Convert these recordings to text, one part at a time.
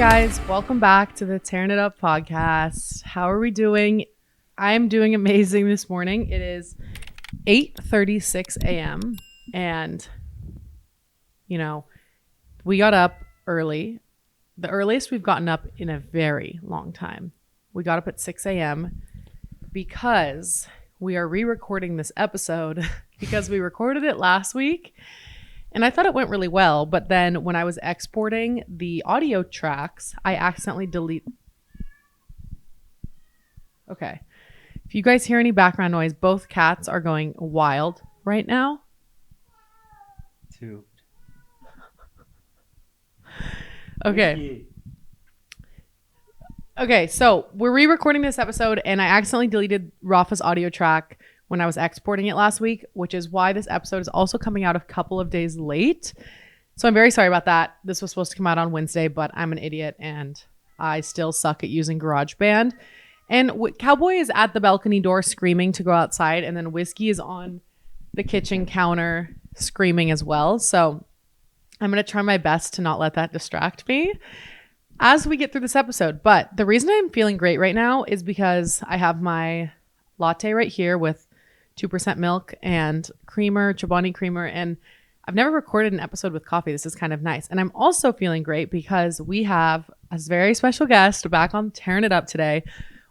guys, welcome back to the Tearing It Up podcast. How are we doing? I am doing amazing this morning. It is 8:36 a.m. and we got up early. The earliest we've gotten up in a very long time. We got up at 6 a.m. because we are re-recording this episode because we recorded it last week. And I thought it went really well, but then when I was exporting the audio tracks, I accidentally Okay. If you guys hear any background noise, both cats are going wild right now. Two. Okay. Okay, so we're re-recording this episode, and I accidentally deleted Rafa's audio track when I was exporting it last week, which is why this episode is also coming out a couple of days late. So I'm very sorry about that. This was supposed to come out on Wednesday, but I'm an idiot and I still suck at using GarageBand. And Cowboy is at the balcony door screaming to go outside, and then Whiskey is on the kitchen counter screaming as well. So I'm going to try my best to not let that distract me as we get through this episode. But the reason I'm feeling great right now is because I have my latte right here with 2% milk and creamer, Chobani creamer. And I've never recorded an episode with coffee. This is kind of nice. And I'm also feeling great because we have a very special guest back on Tearing It Up today.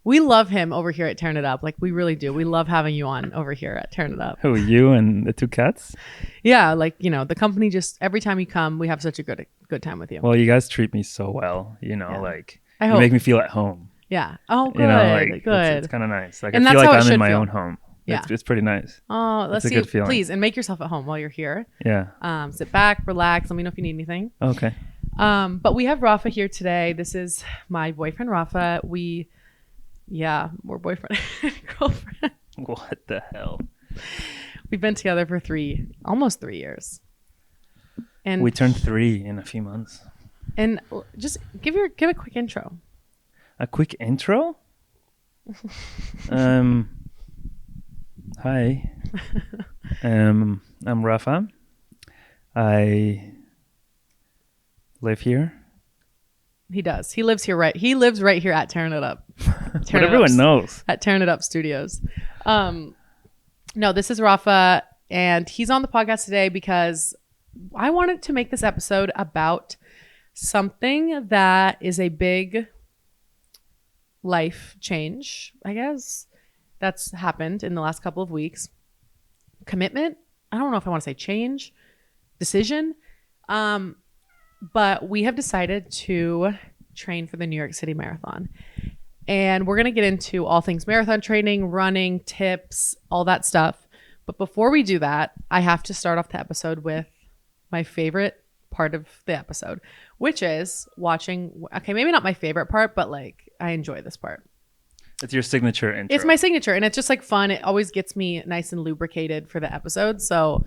We love him over here at Tearing It Up. Like, we really do. We love having you on over here at Tearing It Up. Who, you and the two cats? Yeah, the company just, every time you come, we have such a good time with you. Well, you guys treat me so well, you hope. make me feel at home. Yeah. Oh, good. Good. It's kind of nice. Like, and I feel like I'm in my feel. own home. Yeah. It's pretty nice. Oh, let's see. A good feeling. Please, and make yourself at home while you're here. Yeah. Sit back, relax. Let me know if you need anything. Okay. But we have Rafa here today. This is my boyfriend, Rafa. We're boyfriend and girlfriend. What the hell? We've been together for almost 3 years. And we turned 3 in a few months. And just give a quick intro. A quick intro? Hi. I'm Rafa. I live here. He does. He lives here He lives right here at Tearing It Up. But everyone knows. At Tearing It Up Studios. No, this is Rafa, and he's on the podcast today because I wanted to make this episode about something that is a big life change, I guess, that's happened in the last couple of weeks. Commitment. I don't know if I want to say change, decision. But we have decided to train for the New York City Marathon. And we're going to get into all things marathon training, running, tips, all that stuff. But before we do that, I have to start off the episode with my favorite part of the episode, which is watching. Okay, maybe not my favorite part, but I enjoy this part. It's your signature intro. It's my signature, and it's just fun. It always gets me nice and lubricated for the episode. So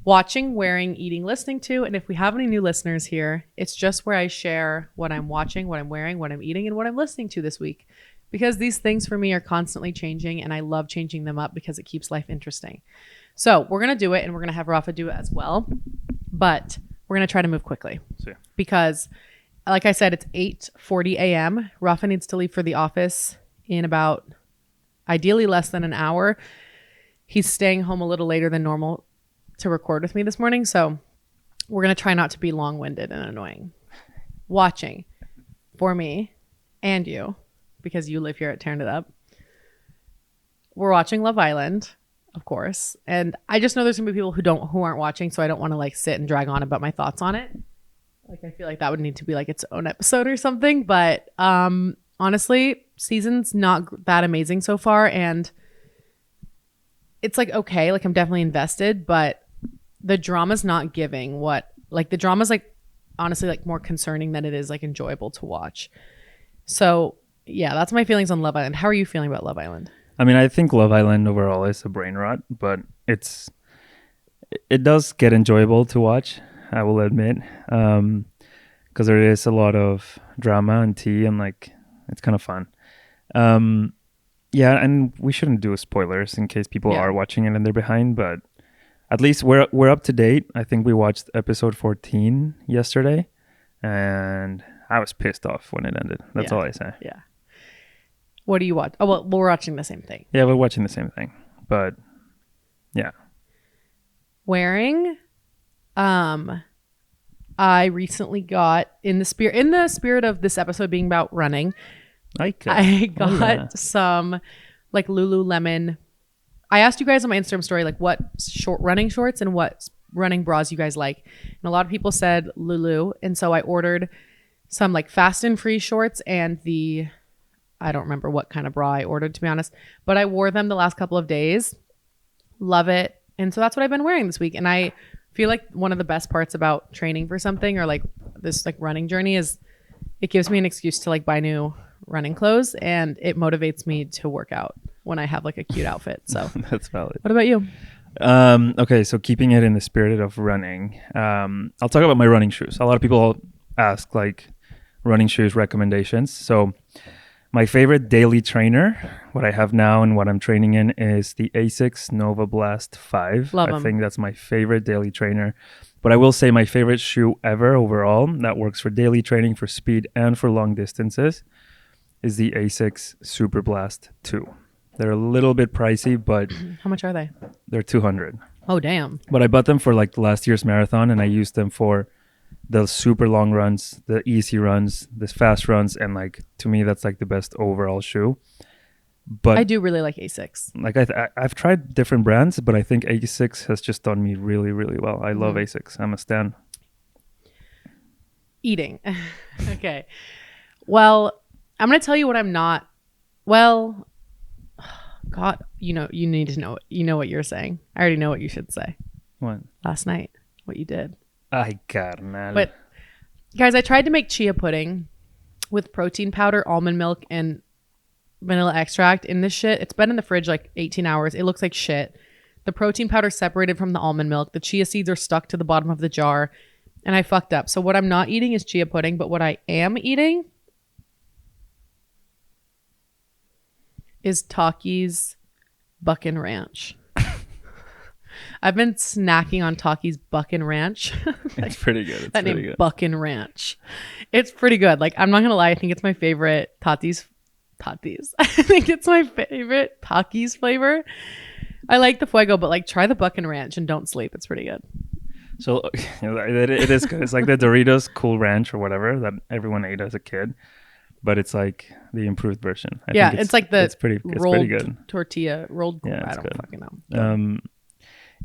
watching, wearing, eating, listening to, and if we have any new listeners here, it's just where I share what I'm watching, what I'm wearing, what I'm eating, and what I'm listening to this week. Because these things for me are constantly changing, and I love changing them up because it keeps life interesting. So we're going to do it, and we're going to have Rafa do it as well. But we're going to try to move quickly. Sure. Because, like I said, it's 8:40 a.m. Rafa needs to leave for the office in about, ideally, less than an hour. He's staying home a little later than normal to record with me this morning, so we're going to try not to be long-winded and annoying. Watching for me and you, because you live here at Tearing It Up, we're watching Love Island, of course, and I just know there's gonna be people who aren't watching, so I don't want to sit and drag on about my thoughts on it. I feel like that would need to be its own episode or something, but honestly, season's not that amazing so far, and it's okay, I'm definitely invested, but the drama's not giving what, the drama's honestly more concerning than it is enjoyable to watch. So yeah, that's my feelings on Love Island. How are you feeling about Love Island? I mean, I think Love Island overall is a brain rot, but it does get enjoyable to watch, I will admit, because there is a lot of drama and tea, and it's kind of fun. Yeah, and we shouldn't do spoilers in case people are watching it and they're behind, but at least we're up to date. I think we watched episode 14 yesterday, and I was pissed off when it ended. That's Yeah. all I say. Yeah. What do you watch? Oh, well, we're watching the same thing. Yeah, we're watching the same thing. But yeah. Wearing, I recently got in the spirit of this episode being about running, I got some like Lululemon. I asked you guys on my Instagram story like what running shorts and what running bras you guys like, and a lot of people said Lulu, and so I ordered some like fast and free shorts and I don't remember what kind of bra I ordered, to be honest, but I wore them the last couple of days. Love it. And so that's what I've been wearing this week. And I feel like one of the best parts about training for something or like this like running journey is it gives me an excuse to like buy new running clothes, and it motivates me to work out when I have like a cute outfit. So that's valid. What about you? Okay, so keeping it in the spirit of running, I'll talk about my running shoes. A lot of people ask like running shoes recommendations. So my favorite daily trainer, what I have now and what I'm training in, is the Asics Nova Blast 5. Love I 'em. think that's my favorite daily trainer. But I will say my favorite shoe ever overall that works for daily training, for speed, and for long distances is the Asics Super Blast 2. They're a little bit pricey, but How much are they? they're $200. Oh, damn. But I bought them for like last year's marathon, and I used them for the super long runs, the easy runs, the fast runs, and like to me that's like the best overall shoe. But I do really like Asics. like I've tried different brands, but I think Asics has just done me really, really well. I love Asics. I'm a stan. Eating. Okay. Well, I'm going to tell you what I'm not. Well, God, you need to know. You know what you're saying. I already know what you should say. What? Last night, what you did. Ay, carnal. But guys, I tried to make chia pudding with protein powder, almond milk, and vanilla extract in this shit. It's been in the fridge like 18 hours. It looks like shit. The protein powder separated from the almond milk. The chia seeds are stuck to the bottom of the jar, and I fucked up. So what I'm not eating is chia pudding, but what I am eating is Takis Buckin' Ranch. I've been snacking on Takis Buckin' Ranch. It's pretty good. It's that pretty name, good. Buckin' Ranch. It's pretty good. Like, I'm not going to lie. I think it's my favorite Tatis. I think it's my favorite Takis flavor. I like the Fuego, but like try the Buckin' Ranch and don't sleep. It's pretty good. So it is good. It's like the Doritos Cool Ranch or whatever that everyone ate as a kid, but it's like the improved version. I think it's like the it's pretty good. Tortilla rolled. Yeah, I it's don't good. fucking know.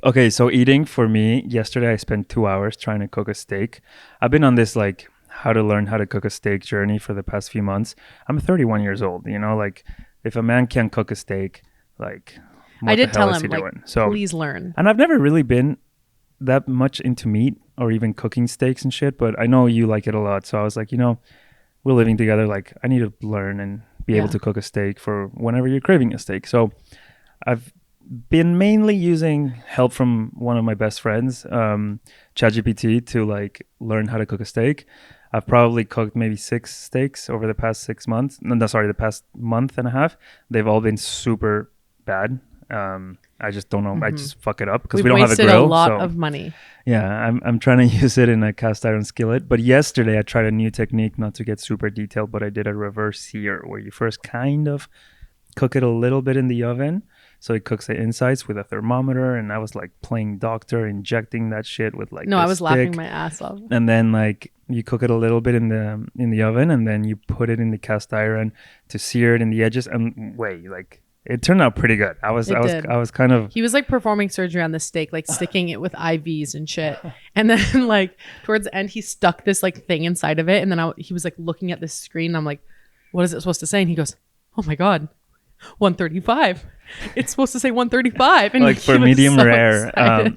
Okay, so eating for me, yesterday I spent 2 hours trying to cook a steak. I've been on this like how to learn how to cook a steak journey for the past few months. I'm 31 years old, like if a man can't cook a steak, like what I did the hell tell is him, he like, doing? So, please learn. and I've never really been that much into meat or even cooking steaks and shit, but I know you like it a lot. So I was like, we're living together. Like I need to learn and be able to cook a steak for whenever you're craving a steak. So I've been mainly using help from one of my best friends, ChatGPT, to like learn how to cook a steak. I've probably cooked maybe 6 steaks over the past 6 months. The past month and a half. They've all been super bad. I just don't know. I just fuck it up because we don't have a grill. We've wasted a lot of money. Yeah, I'm trying to use it in a cast iron skillet. But yesterday I tried a new technique, not to get super detailed, but I did a reverse sear where you first kind of cook it a little bit in the oven. So it cooks the insides with a thermometer, and I was like playing doctor, injecting that shit with like I was stick. laughing my ass off. And then like you cook it a little bit in the oven, and then you put it in the cast iron to sear it in the edges. And like it turned out pretty good. I was kind of. He was like performing surgery on the steak, like sticking it with IVs and shit. And then like towards the end, he stuck this like thing inside of it, and then he was like looking at this screen. And I'm like, what is it supposed to say? And he goes, oh my God, 135. It's supposed to say 135. And like for medium rare. And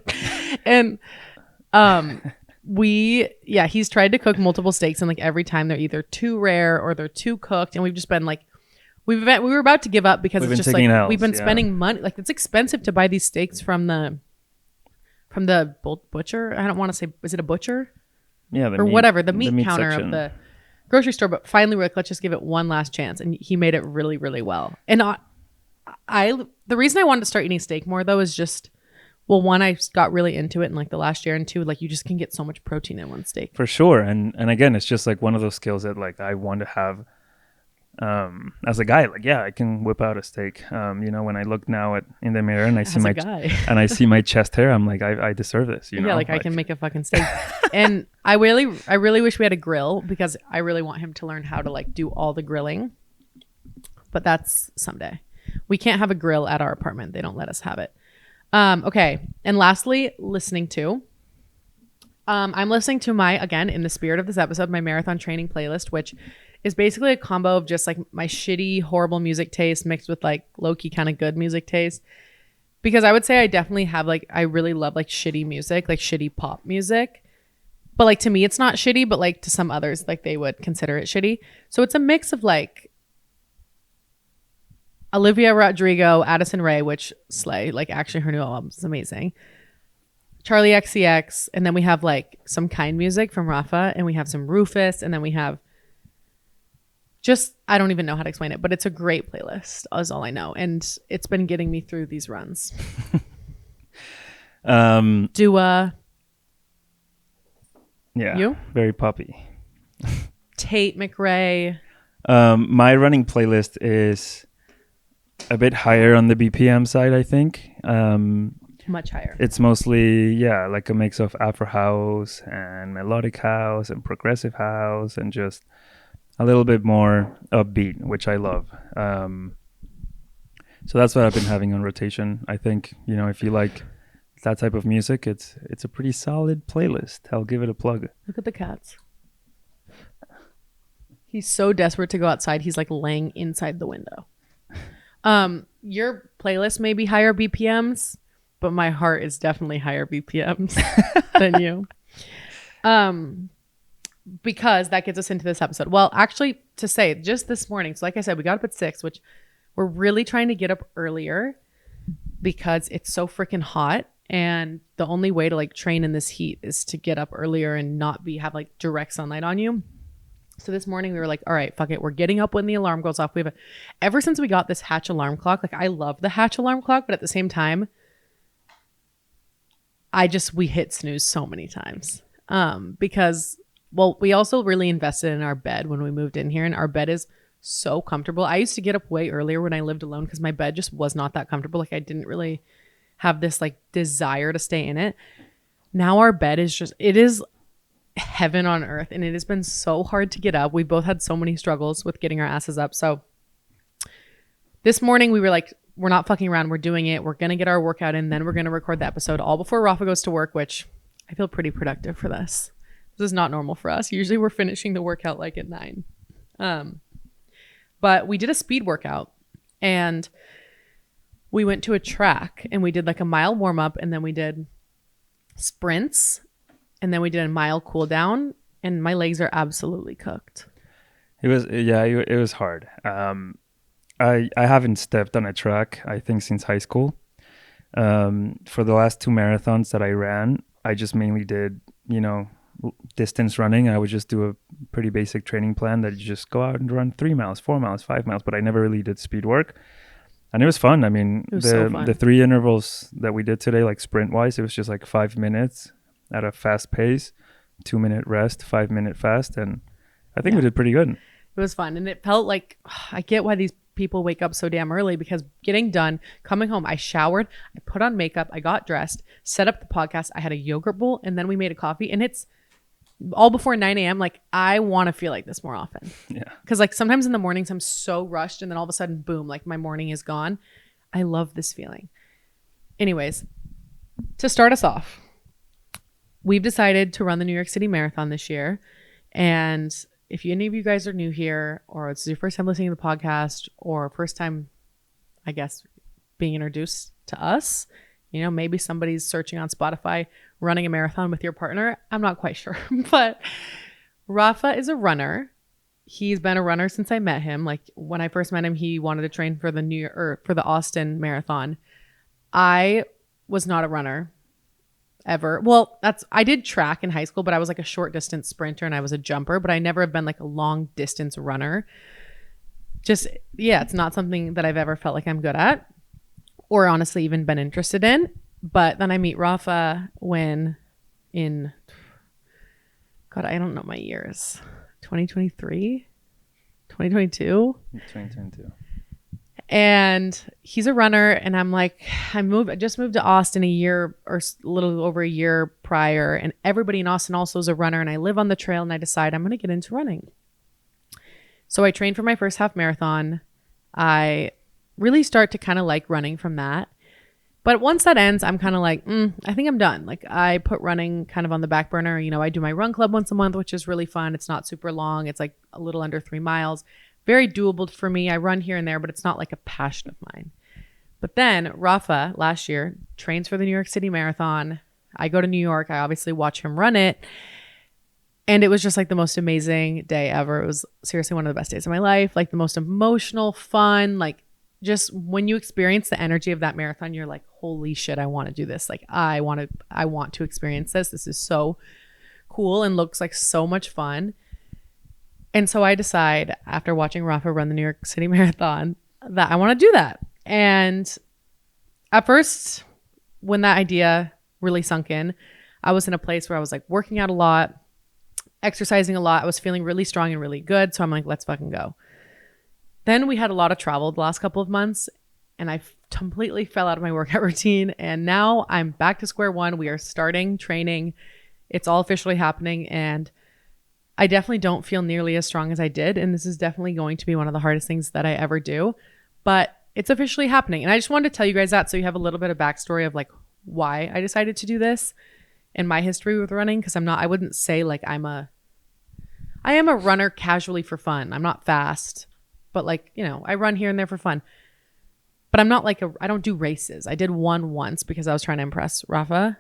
he's tried to cook multiple steaks, and like every time they're either too rare or they're too cooked, and we've just been like we were about to give up because it's just like we've been spending money. Like it's expensive to buy these steaks from the butcher. I don't want to say, is it a butcher? Yeah, the meat counter section of the grocery store. But finally we're like, let's just give it one last chance, and he made it really, really well. And the reason I wanted to start eating steak more though is just Well, one, I got really into it in like the last year, and two, like you just can get so much protein in one steak. For sure. And again, it's just like one of those skills that like I want to have as a guy. Like, yeah, I can whip out a steak. You know, when I look now in the mirror and I see and I see my chest hair, I'm like, I deserve this, you know? Yeah, like I can make a fucking steak. And I really wish we had a grill, because I really want him to learn how to like do all the grilling. But that's someday. We can't have a grill at our apartment. They don't let us have it. Okay. And lastly, listening to. I'm listening to again, in the spirit of this episode, my marathon training playlist, which is basically a combo of just like my shitty, horrible music taste mixed with like low-key kind of good music taste. Because I would say I definitely have like, I really love like shitty music, like shitty pop music. But like to me, it's not shitty, but like to some others, like they would consider it shitty. So it's a mix of like Olivia Rodrigo, Addison Rae, which slay, like actually her new album is amazing. Charlie XCX, and then we have like some kind music from Rafa, and we have some Rufus, and then we have just, I don't even know how to explain it, but it's a great playlist is all I know. And it's been getting me through these runs. Dua. Yeah. You? Very poppy. Tate McRae. My running playlist is a bit higher on the BPM side, I think. Much higher. It's mostly, yeah, like a mix of Afro house and melodic house and progressive house and just a little bit more upbeat, which I love. So that's what I've been having on rotation. I think, you know, if you like that type of music, it's a pretty solid playlist. I'll give it a plug. Look at the cats. He's so desperate to go outside. He's like laying inside the window. Your playlist may be higher BPMs, but my heart is definitely higher BPMs than you. Because that gets us into this episode. Well, actually, to say just this morning. So like I said, we got up at 6, which we're really trying to get up earlier because it's so freaking hot. And the only way to like train in this heat is to get up earlier and not have like direct sunlight on you. So this morning we were like, all right, fuck it. We're getting up when the alarm goes off. Ever since we got this Hatch alarm clock, like I love the Hatch alarm clock, but at the same time, we hit snooze so many times. Because, well, we also really invested in our bed when we moved in here, and our bed is so comfortable. I used to get up way earlier when I lived alone because my bed just was not that comfortable. Like I didn't really have this like desire to stay in it. Now our bed is it is heaven on earth, and it has been so hard to get up. We both had so many struggles with getting our asses up. So this morning we were like, we're not fucking around. We're doing it. We're going to get our workout in. Then we're going to record the episode all before Rafa goes to work, which I feel pretty productive for this. This is not normal for us. Usually we're finishing the workout like at 9. But we did a speed workout, and we went to a track, and we did like a mile warm up, and then we did sprints, and then we did a mile cool down, and my legs are absolutely cooked. It was hard. I haven't stepped on a track, I think, since high school. For the last 2 marathons that I ran, I just mainly did, you know, distance running. I would just do a pretty basic training plan that you just go out and run 3 miles, 4 miles, 5 miles, but I never really did speed work. And it was fun. I mean, the 3 intervals that we did today, like sprint wise, it was just like 5 minutes at a fast pace, 2-minute rest, 5-minute fast. And I think we did pretty good. It was fun. And it felt like, I get why these people wake up so damn early, because getting done, coming home, I showered, I put on makeup, I got dressed, set up the podcast, I had a yogurt bowl, and then we made a coffee, and it's all before 9 a.m. Like, I want to feel like this more often. Yeah. Because like sometimes in the mornings I'm so rushed, and then all of a sudden, boom, like my morning is gone. I love this feeling. Anyways, to start us off, we've decided to run the New York City Marathon this year. And if any of you guys are new here, or it's your first time listening to the podcast, or first time, I guess, being introduced to us, you know, maybe somebody's searching on Spotify, running a marathon with your partner. I'm not quite sure. But Rafa is a runner. He's been a runner since I met him. Like when I first met him, he wanted to train for the Austin Marathon. I was not a runner ever. Well, I did track in high school, but I was like a short distance sprinter, and I was a jumper, but I never have been like a long distance runner. Just, yeah, it's not something that I've ever felt like I'm good at, or honestly even been interested in. But then I meet Rafa in, God, I don't know my years, 2023, 2022. 2022. And he's a runner, and I'm like, I just moved to Austin a year or a little over a year prior, and everybody in Austin also is a runner, and I live on the trail, and I decide I'm going to get into running. So I trained for my first half marathon. I really start to kind of like running from that. But once that ends, I'm kind of like, I think I'm done. Like, I put running kind of on the back burner. You know, I do my run club once a month, which is really fun. It's not super long. It's like a little under 3 miles. Very doable for me. I run here and there, but it's not like a passion of mine. But then Rafa last year trains for the New York City Marathon. I go to New York. I obviously watch him run it. And it was just like the most amazing day ever. It was seriously one of the best days of my life. Like the most emotional, fun, like just when you experience the energy of that marathon, you're like, holy shit, I want to do this. Like I want to experience this. This is so cool and looks like so much fun. And so I decide after watching Rafa run the New York City Marathon that I want to do that. And at first, when that idea really sunk in, I was in a place where I was like working out a lot, exercising a lot. I was feeling really strong and really good. So I'm like, let's fucking go. Then we had a lot of travel the last couple of months, and I completely fell out of my workout routine. And now I'm back to square one. We are starting training. It's all officially happening. And I definitely don't feel nearly as strong as I did. And this is definitely going to be one of the hardest things that I ever do. But it's officially happening. And I just wanted to tell you guys that so you have a little bit of backstory of like why I decided to do this and my history with running. Because I wouldn't say like I am a runner casually for fun. I'm not fast, but like, you know, I run here and there for fun. But I'm not like I don't do races. I did one once because I was trying to impress Rafa.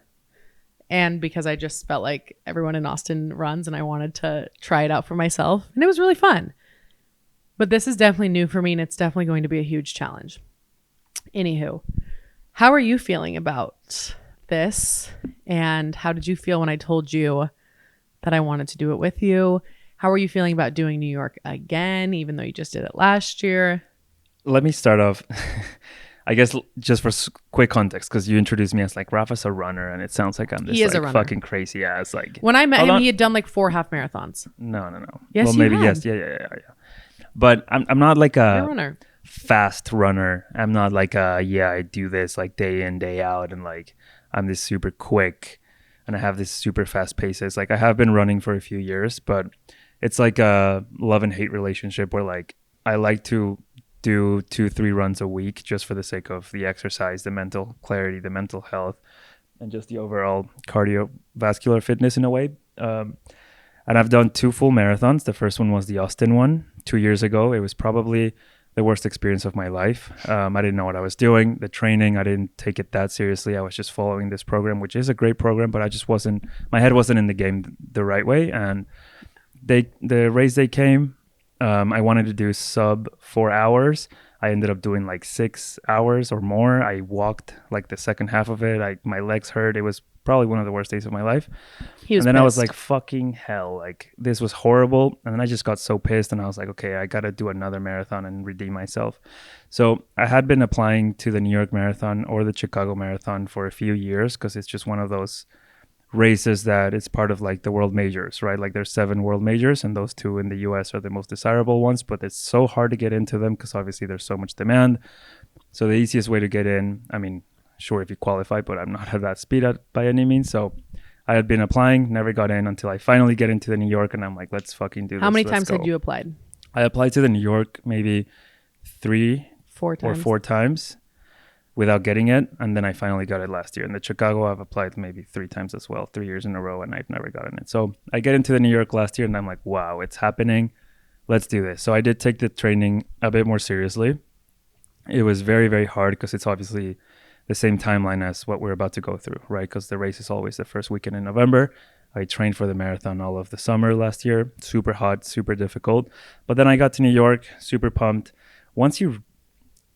And because I just felt like everyone in Austin runs and I wanted to try it out for myself. And it was really fun. But this is definitely new for me, and it's definitely going to be a huge challenge. Anywho, how are you feeling about this? And how did you feel when I told you that I wanted to do it with you? How are you feeling about doing New York again, even though you just did it last year? Let me start off. I guess just for quick context, because you introduced me as like Rafa's a runner, and it sounds like I'm this like fucking crazy ass like. When I met him, he had done like 4 half marathons. No. Yes, well, you maybe had. yes, yeah. But I'm not like a runner. Fast runner. I'm not like I do this like day in day out, and like I'm this super quick, and I have this super fast paces. Like I have been running for a few years, but it's like a love and hate relationship where like I like to do 2-3 runs a week just for the sake of the exercise, the mental clarity, the mental health, and just the overall cardiovascular fitness in a way. And I've done 2 full marathons. The first one was the Austin one 2 years ago. It was probably the worst experience of my life. I didn't know what I was doing. The training, I didn't take it that seriously. I was just following this program, which is a great program, but my head wasn't in the game the right way. And the race day came. I wanted to do sub 4 hours. I ended up doing like 6 hours or more. I walked like the second half of it. My legs hurt. It was probably one of the worst days of my life. And then pissed. I was like, fucking hell. Like this was horrible. And then I just got so pissed, and I was like, okay, I got to do another marathon and redeem myself. So I had been applying to the New York Marathon or the Chicago Marathon for a few years because it's just one of those races that it's part of like the world majors, right? Like there's 7 world majors, and those 2 in the US are the most desirable ones, but it's so hard to get into them because obviously there's so much demand. So the easiest way to get in, I mean, sure, if you qualify, but I'm not at that speed by any means. So I had been applying, never got in until I finally get into the New York, and I'm like, let's fucking do this. How many times had you applied? I applied to the New York maybe 4 times. or 4 times. Without getting it, and then I finally got it last year. In the Chicago, I've applied maybe 3 times as well, 3 years in a row, and I've never gotten it. So I get into the New York last year, and I'm like, wow, it's happening. Let's do this. So I did take the training a bit more seriously. It was very, very hard because it's obviously the same timeline as what we're about to go through, right? Because the race is always the first weekend in November. I trained for the marathon all of the summer last year. Super hot, super difficult. But then I got to New York, super pumped. Once you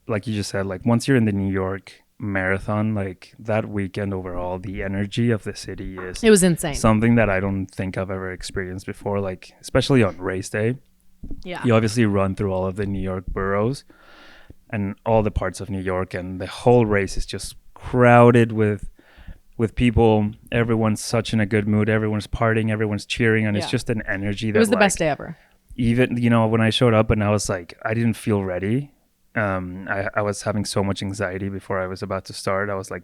like you just said, like once you're in the New York Marathon, like that weekend overall, the energy of the city it was insane. Something that I don't think I've ever experienced before, like especially on race day. Yeah. You obviously run through all of the New York boroughs and all the parts of New York, and the whole race is just crowded with with people. Everyone's such in a good mood. Everyone's partying. Everyone's cheering, and it's Yeah. just an energy It that was the like, best day ever. even when I showed up and I was like, I didn't feel ready. I was having so much anxiety before I was about to start. I was like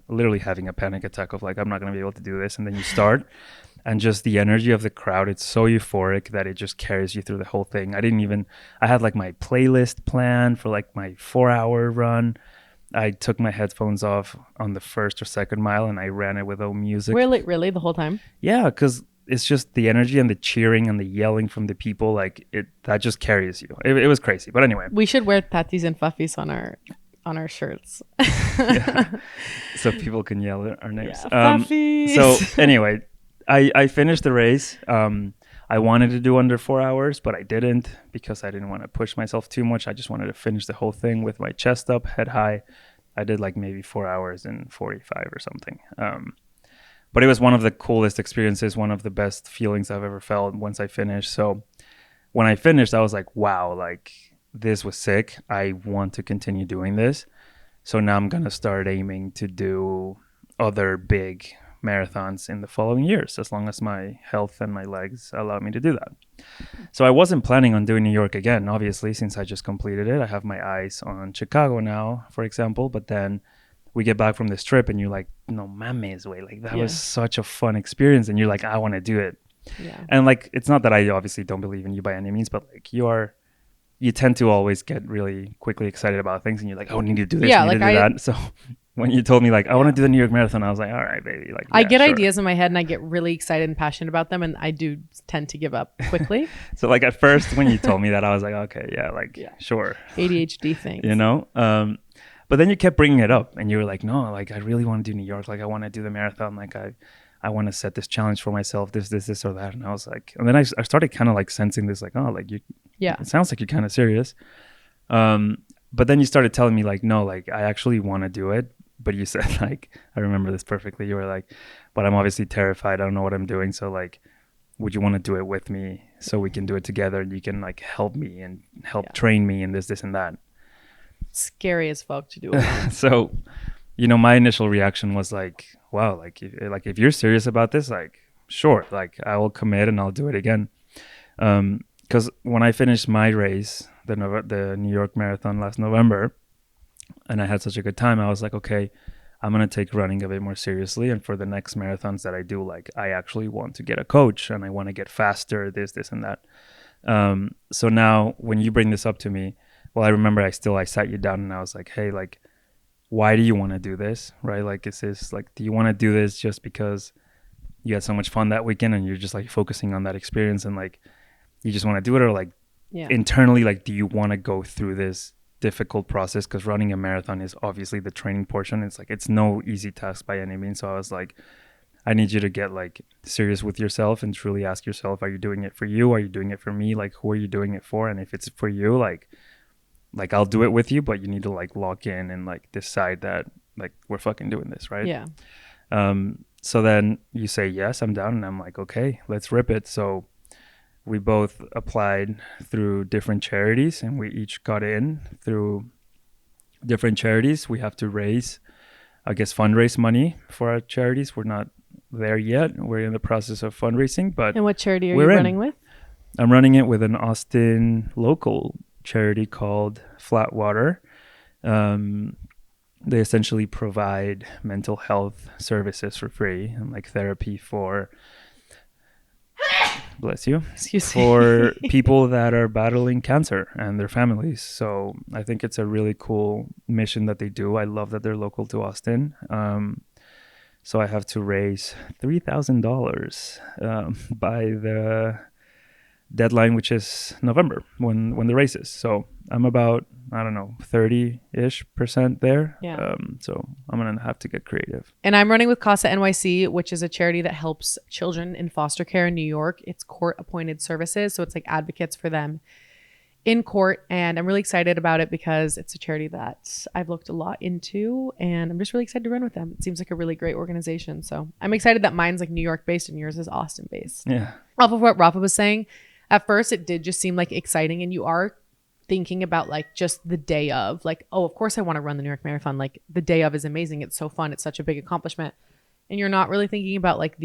literally having a panic attack of like, I'm not going to be able to do this. And then you start, and just the energy of the crowd, it's so euphoric that it just carries you through the whole thing. I had like my playlist planned for like my 4-hour run. I took my headphones off on the first or second mile and I ran it with no music. Really the whole time? Yeah, because it's just the energy and the cheering and the yelling from the people, like that just carries you. It was crazy. But anyway. We should wear tatis and fuffies on our shirts. Yeah. So people can yell at our names. Yeah, fuffies. So anyway, I finished the race. I wanted to do under 4 hours, but I didn't because I didn't want to push myself too much. I just wanted to finish the whole thing with my chest up, head high. I did like maybe 4 hours and 45 or something. But it was one of the coolest experiences, one of the best feelings I've ever felt once I finished. So when I finished, I was like, wow, like this was sick. I want to continue doing this. So now I'm going to start aiming to do other big marathons in the following years, as long as my health and my legs allow me to do that. So I wasn't planning on doing New York again, obviously, since I just completed it. I have my eyes on Chicago now, for example, but then we get back from this trip and you're like, no mames, way, like that was such a fun experience, and you're like, I want to do it. Yeah. And like, it's not that I obviously don't believe in you by any means, but like you tend to always get really quickly excited about things, and you're like, oh, I need to do this, I need to do that. So when you told me like, I want to do the New York Marathon, I was like, all right, baby. Like, I get ideas in my head and I get really excited and passionate about them, and I do tend to give up quickly. So like at first when you told me that, I was like, okay, sure. ADHD things. But then you kept bringing it up and you were like, no, like I really want to do New York. Like I want to do the marathon. Like I want to set this challenge for myself, this or that. And I was like, and then I started kind of like sensing this, like, oh, like it sounds like you're kind of serious. But then you started telling me like, no, like I actually want to do it. But you said like, I remember this perfectly. You were like, but I'm obviously terrified. I don't know what I'm doing. So like, would you want to do it with me so we can do it together and you can like help me and help train me and this and that. Scary as fuck to do it. So, my initial reaction was like, wow, like if you're serious about this, like, sure, like I will commit and I'll do it again. Because when I finished my race, the New York Marathon last November, and I had such a good time, I was like, okay, I'm going to take running a bit more seriously. And for the next marathons that I do, like I actually want to get a coach and I want to get faster, this and that. So now when you bring this up to me, well, I remember I sat you down and I was like, hey, like, why do you want to do this? Right? Like, is this like, do you want to do this just because you had so much fun that weekend and you're just like focusing on that experience and like, you just want to do it? Or like internally, like, do you want to go through this difficult process? Because running a marathon is obviously the training portion. It's like, it's no easy task by any means. So I was like, I need you to get like serious with yourself and truly ask yourself, are you doing it for you? Are you doing it for me? Like, who are you doing it for? And if it's for you, like I'll do it with you, but you need to like lock in and like decide that like we're fucking doing this, right? Yeah. So then you say, yes, I'm down. And I'm like, okay, let's rip it. So we both applied through different charities and we each got in through different charities. We have to fundraise money for our charities. We're not there yet. We're in the process of fundraising, but and what charity are you running with? I'm running it with an Austin local charity called Flatwater. They essentially provide mental health services for free and like therapy for for people that are battling cancer and their families. So I think it's a really cool mission that they do. I love that they're local to Austin. So I have to raise $3,000 by the deadline, which is November when the race is. So I'm about, I don't know, 30-ish% there. Yeah. So I'm going to have to get creative. And I'm running with CASA NYC, which is a charity that helps children in foster care in New York. It's court appointed services. So it's like advocates for them in court. And I'm really excited about it because it's a charity that I've looked a lot into and I'm just really excited to run with them. It seems like a really great organization. So I'm excited that mine's like New York based and yours is Austin based. Yeah. Off of what Rafa was saying, at first it did just seem like exciting and you are thinking about like just the day of like, oh, of course I want to run the New York Marathon. Like the day of is amazing. It's so fun. It's such a big accomplishment. and you're not really thinking about like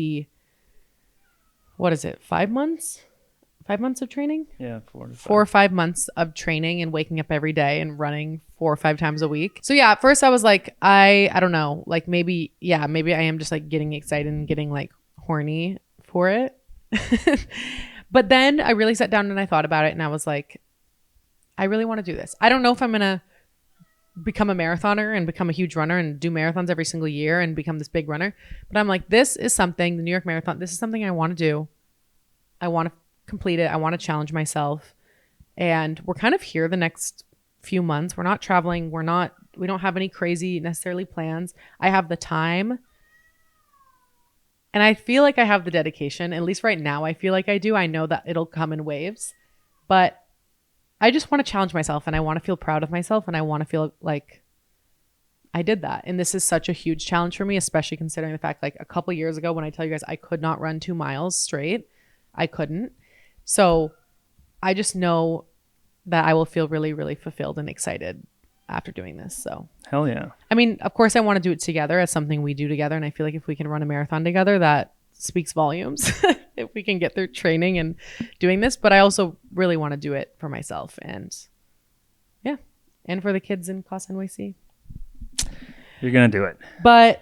what is it, 5 months? 5 months of training? Yeah, 4 to 5. 4 or 5 months of training and waking up every day and running 4 or 5 times a week. So yeah, at first I was like, I don't know, like maybe I am just like getting excited and getting like horny for it. But then I really sat down and I thought about it and I was like, I really want to do this. I don't know if I'm going to become a marathoner and become a huge runner and do marathons every single year and become this big runner. But I'm like, this is something, the New York Marathon, this is something I want to do. I want to complete it. I want to challenge myself. And we're kind of here the next few months. We're not traveling. We don't have any crazy necessarily plans. I have the time. And I feel like I have the dedication. At least right now, I feel like I do. I know that it'll come in waves. But I just want to challenge myself and I want to feel proud of myself and I want to feel like I did that. And this is such a huge challenge for me, especially considering the fact like a couple years ago when I tell you guys I could not run 2 miles straight. I couldn't. So I just know that I will feel really, really fulfilled and excited after doing this. So hell yeah. I mean, of course I want to do it together as something we do together. And I feel like if we can run a marathon together, that speaks volumes if we can get through training and doing this. But I also really want to do it for myself and yeah, and for the kids in class NYC. You're going to do it. But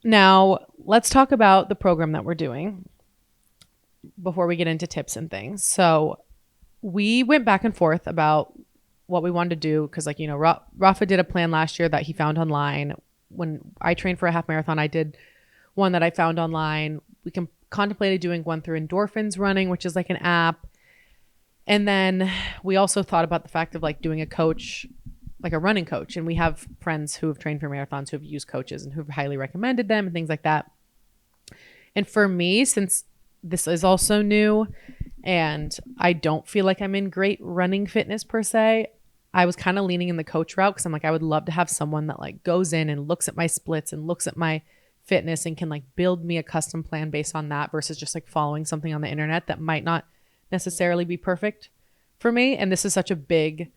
now let's talk about the program that we're doing before we get into tips and things. So we went back and forth about what we wanted to do because like, you know, Rafa did a plan last year that he found online. When I trained for a half marathon, I did one that I found online. We contemplated doing one through Endorphins Running, which is like an app. And then we also thought about the fact of like doing a coach, like a running coach. And we have friends who have trained for marathons who have used coaches and who've highly recommended them and things like that. And for me, since this is also new and I don't feel like I'm in great running fitness per se, I was kind of leaning in the coach route because I'm like, I would love to have someone that like goes in and looks at my splits and looks at my fitness and can like build me a custom plan based on that versus just like following something on the internet that might not necessarily be perfect for me. And this is such a big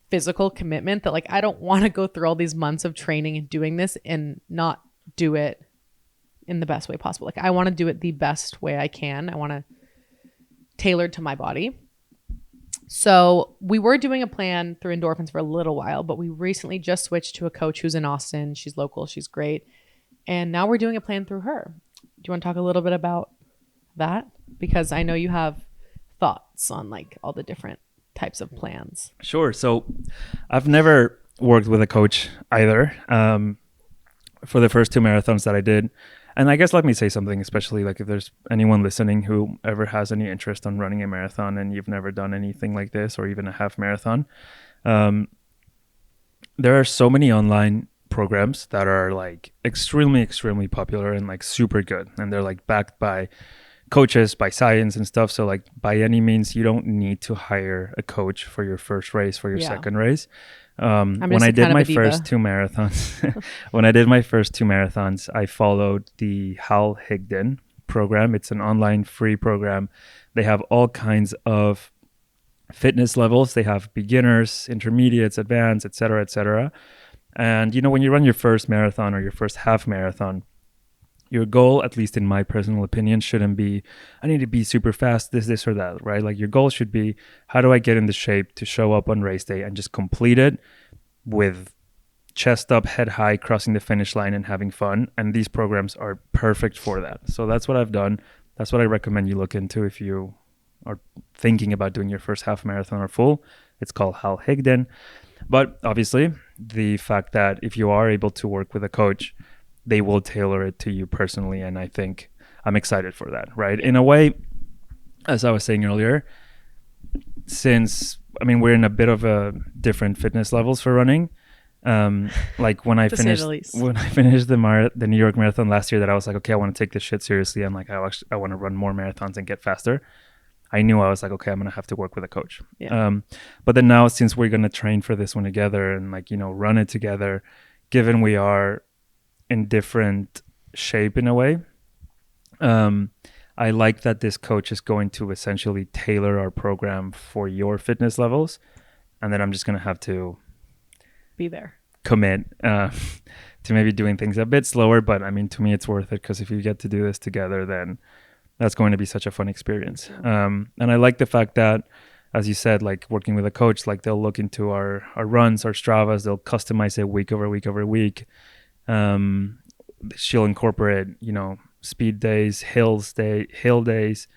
physical commitment that like I don't want to go through all these months of training and doing this and not do it in the best way possible. Like I want to do it the best way I can. I want to tailor to my body. So we were doing a plan through Endorphins for a little while, but we recently just switched to a coach who's in Austin. She's local. She's great. And now we're doing a plan through her. Do you want to talk a little bit about that? Because I know you have thoughts on like all the different types of plans. Sure. So I've never worked with a coach either for the first 2 marathons that I did. And I guess let me say something, especially like if there's anyone listening who ever has any interest on running a marathon and you've never done anything like this or even a half marathon. There are so many online programs that are like extremely popular and like super good. And they're like backed by coaches, by science and stuff. So like by any means, you don't need to hire a coach for your first race, for your second race. When I did my first 2 marathons, I followed the Hal Higdon program. It's an online free program. They have all kinds of fitness levels. They have beginners, intermediates, advanced, etc., etc. And you know, when you run your first marathon or your first half marathon, your goal, at least in my personal opinion, shouldn't be, I need to be super fast, this or that, right? Like your goal should be, how do I get in the shape to show up on race day and just complete it with chest up, head high, crossing the finish line and having fun. And these programs are perfect for that. So that's what I've done. That's what I recommend you look into if you are thinking about doing your first half marathon or full. It's called Hal Higdon. But obviously, the fact that if you are able to work with a coach, they will tailor it to you personally. And I think I'm excited for that, right? In a way, as I was saying earlier, since, I mean, we're in a bit of a different fitness levels for running. Like when I finished the New York Marathon last year, that I was like, okay, I want to take this shit seriously. I'm like, I want to run more marathons and get faster. I knew I was like, okay, I'm going to have to work with a coach. Yeah. But then now, since we're going to train for this one together and like, you know, run it together, given we are in different shape in a way, I like that this coach is going to essentially tailor our program for your fitness levels. And then I'm just going to have to be there. commit to maybe doing things a bit slower. But I mean, to me, it's worth it because if you get to do this together, then that's going to be such a fun experience. And I like the fact that, as you said, like working with a coach, like they'll look into our runs, our Stravas, they'll customize it week over week over week. She'll incorporate, you know, speed days, hill days,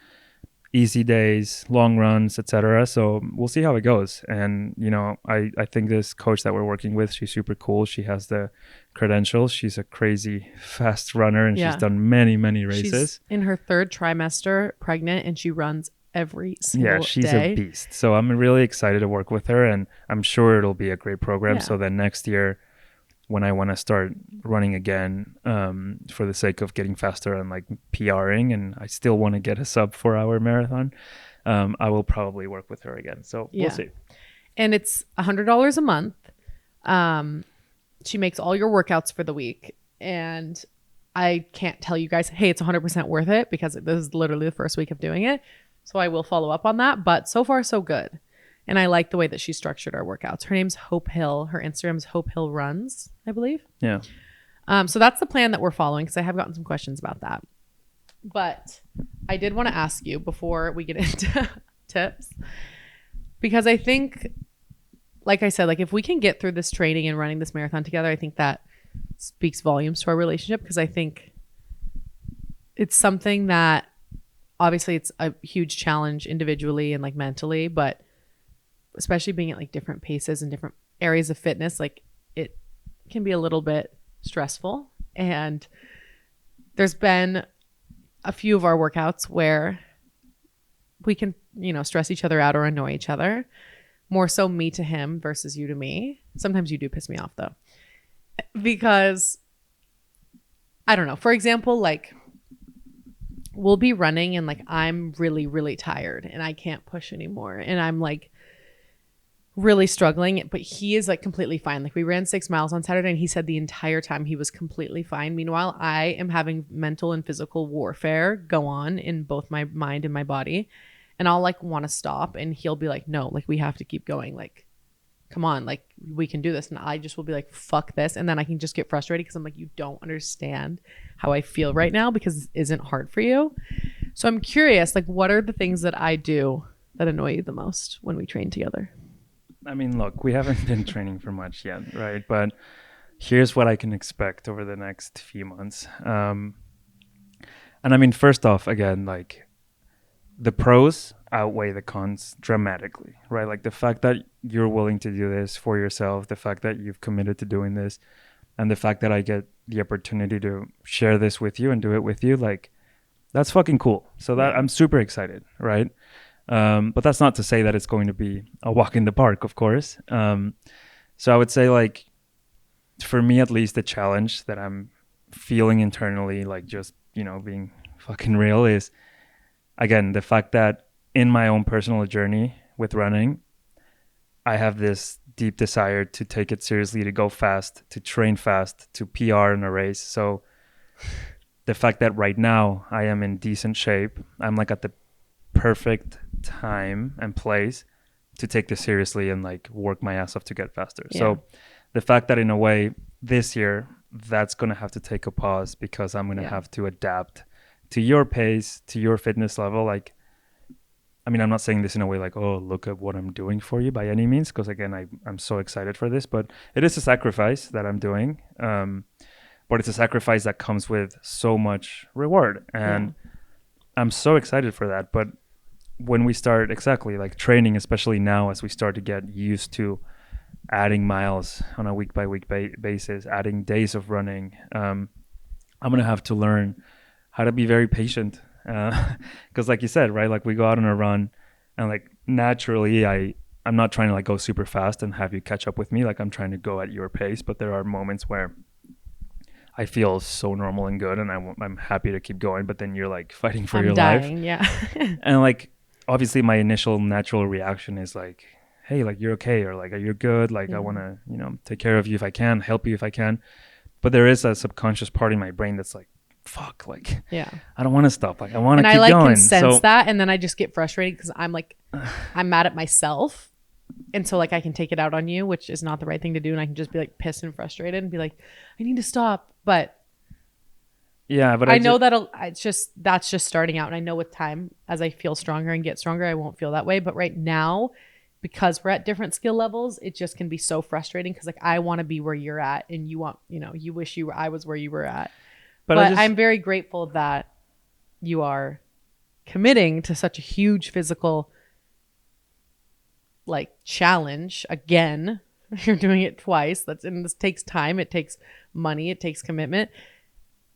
easy days, long runs, etc. So we'll see how it goes. And, you know, I think this coach that we're working with, she's super cool. She has the credentials. She's a crazy fast runner, and she's done many races. She's in her 3rd trimester pregnant, and she runs every single day. She's a beast. So I'm really excited to work with her, and I'm sure it'll be a great program. So then next year, when I want to start running again, for the sake of getting faster and like PRing, and I still want to get a sub 4-hour marathon, I will probably work with her again. So we'll see. And it's $100 a month. She makes all your workouts for the week. And I can't tell you guys, hey, it's 100% worth it, because this is literally the first week of doing it. So I will follow up on that. But so far, so good. And I like the way that she structured our workouts. Her name's Hope Hill. Her Instagram is Hope Hill Runs, I believe. Yeah. So that's the plan that we're following, because I have gotten some questions about that. But I did want to ask you before we get into tips, because I think, like I said, like if we can get through this training and running this marathon together, I think that speaks volumes to our relationship, because I think it's something that obviously it's a huge challenge individually and like mentally, but especially being at like different paces and different areas of fitness, like it can be a little bit stressful. And there's been a few of our workouts where we can, you know, stress each other out or annoy each other, more so me to him versus you to me. Sometimes you do piss me off though, because I don't know, for example, like we'll be running and like I'm really tired and I can't push anymore, and I'm like really struggling, but he is like completely fine. Like we ran 6 miles on Saturday, and he said the entire time he was completely fine. Meanwhile, I am having mental and physical warfare go on in both my mind and my body, and I'll like want to stop, and he'll be like, no, like we have to keep going, like come on, like we can do this. And I just will be like, fuck this. And then I can just get frustrated because I'm like, you don't understand how I feel right now, because this isn't hard for you. So I'm curious, like what are the things that I do that annoy you the most when we train together? I mean, look, we haven't been training for much yet, right? But here's what I can expect over the next few months. And I mean, first off, again, like the pros outweigh the cons dramatically, right? Like the fact that you're willing to do this for yourself, the fact that you've committed to doing this, and the fact that I get the opportunity to share this with you and do it with you, like that's fucking cool. So that I'm super excited, right? But that's not to say that it's going to be a walk in the park, of course. So I would say, like, for me at least, the challenge that I'm feeling internally, like just, you know, being fucking real, is, again, the fact that in my own personal journey with running, I have this deep desire to take it seriously, to go fast, to train fast, to PR in a race. So the fact that right now I am in decent shape, I'm like at the perfect time and place to take this seriously and like work my ass off to get faster. Yeah. So the fact that in a way this year that's going to have to take a pause, because I'm going to have to adapt to your pace, to your fitness level. Like, I mean, I'm not saying this in a way like, oh, look at what I'm doing for you by any means, because again, I'm so excited for this, but it is a sacrifice that I'm doing. But it's a sacrifice that comes with so much reward, and I'm so excited for that. But when we start like training, especially now as we start to get used to adding miles on a week by week basis, adding days of running, I'm going to have to learn how to be very patient. Because like you said, right, like we go out on a run and like naturally I'm not trying to like go super fast and have you catch up with me. Like I'm trying to go at your pace, but there are moments where I feel so normal and good and I'm happy to keep going, but then you're like fighting for your life. Yeah. And like obviously my initial natural reaction is like, hey, like you're okay, or like, are you good? Like I want to, you know, take care of you if I can, help you if I can. But there is a subconscious part in my brain that's like, fuck, like I don't want to stop, like I want to keep going. And I like can sense that, and then I just get frustrated because I'm like I'm mad at myself And so like I can take it out on you, which is not the right thing to do. And I can just be like pissed and frustrated and be like, I need to stop. But yeah, but I know that's just starting out. And I know with time, as I feel stronger and get stronger, I won't feel that way. But right now, because we're at different skill levels, it just can be so frustrating because like I want to be where you're at and you want, you wish I was where you were at. But I'm very grateful that you are committing to such a huge physical like challenge again. You're doing it twice. And this takes time, it takes money, it takes commitment.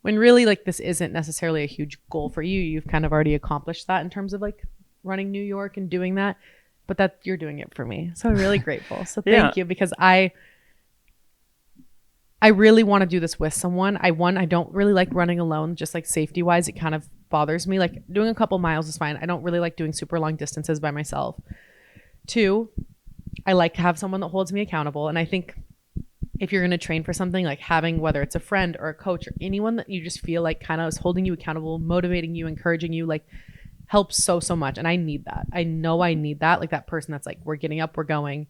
When really like this isn't necessarily a huge goal for you. You've kind of already accomplished that in terms of like running New York and doing that. But that you're doing it for me. So I'm really grateful. So thank you, because I really want to do this with someone. I don't really like running alone, just like safety wise. It kind of bothers me. Like doing a couple miles is fine. I don't really like doing super long distances by myself. 2, I like to have someone that holds me accountable. And I think if you're going to train for something, like having, whether it's a friend or a coach or anyone that you just feel like kind of is holding you accountable, motivating you, encouraging you, like helps so much. And I need that. I know I need that. Like that person that's like, we're getting up, we're going.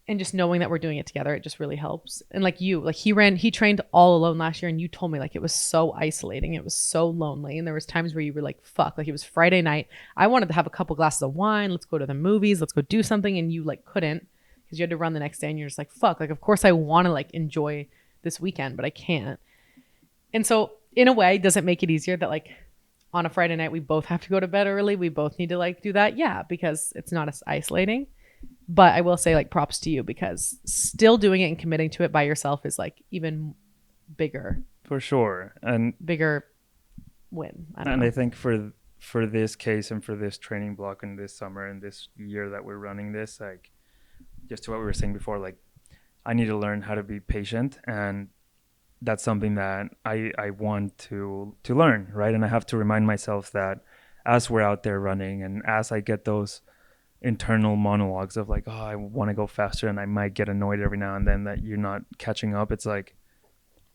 And just knowing that we're doing it together, it just really helps. And like you, like he trained all alone last year, and you told me like it was so isolating. It was so lonely. And there was times where you were like, fuck, like it was Friday night. I wanted to have a couple glasses of wine. Let's go to the movies. Let's go do something. And you like couldn't because you had to run the next day, and you're just like, fuck, like, of course I want to like enjoy this weekend, but I can't. And so in a way, does it make it easier that like on a Friday night, we both have to go to bed early? We both need to like do that. Yeah, because it's not as isolating. But I will say like props to you, because still doing it and committing to it by yourself is like even bigger. For sure. And bigger win. I think for this case and for this training block and this summer and this year that we're running this, like just to what we were saying before, like I need to learn how to be patient, and that's something that I want to learn, right? And I have to remind myself that as we're out there running and as I get those internal monologues of like, oh, I want to go faster, and I might get annoyed every now and then that you're not catching up, it's like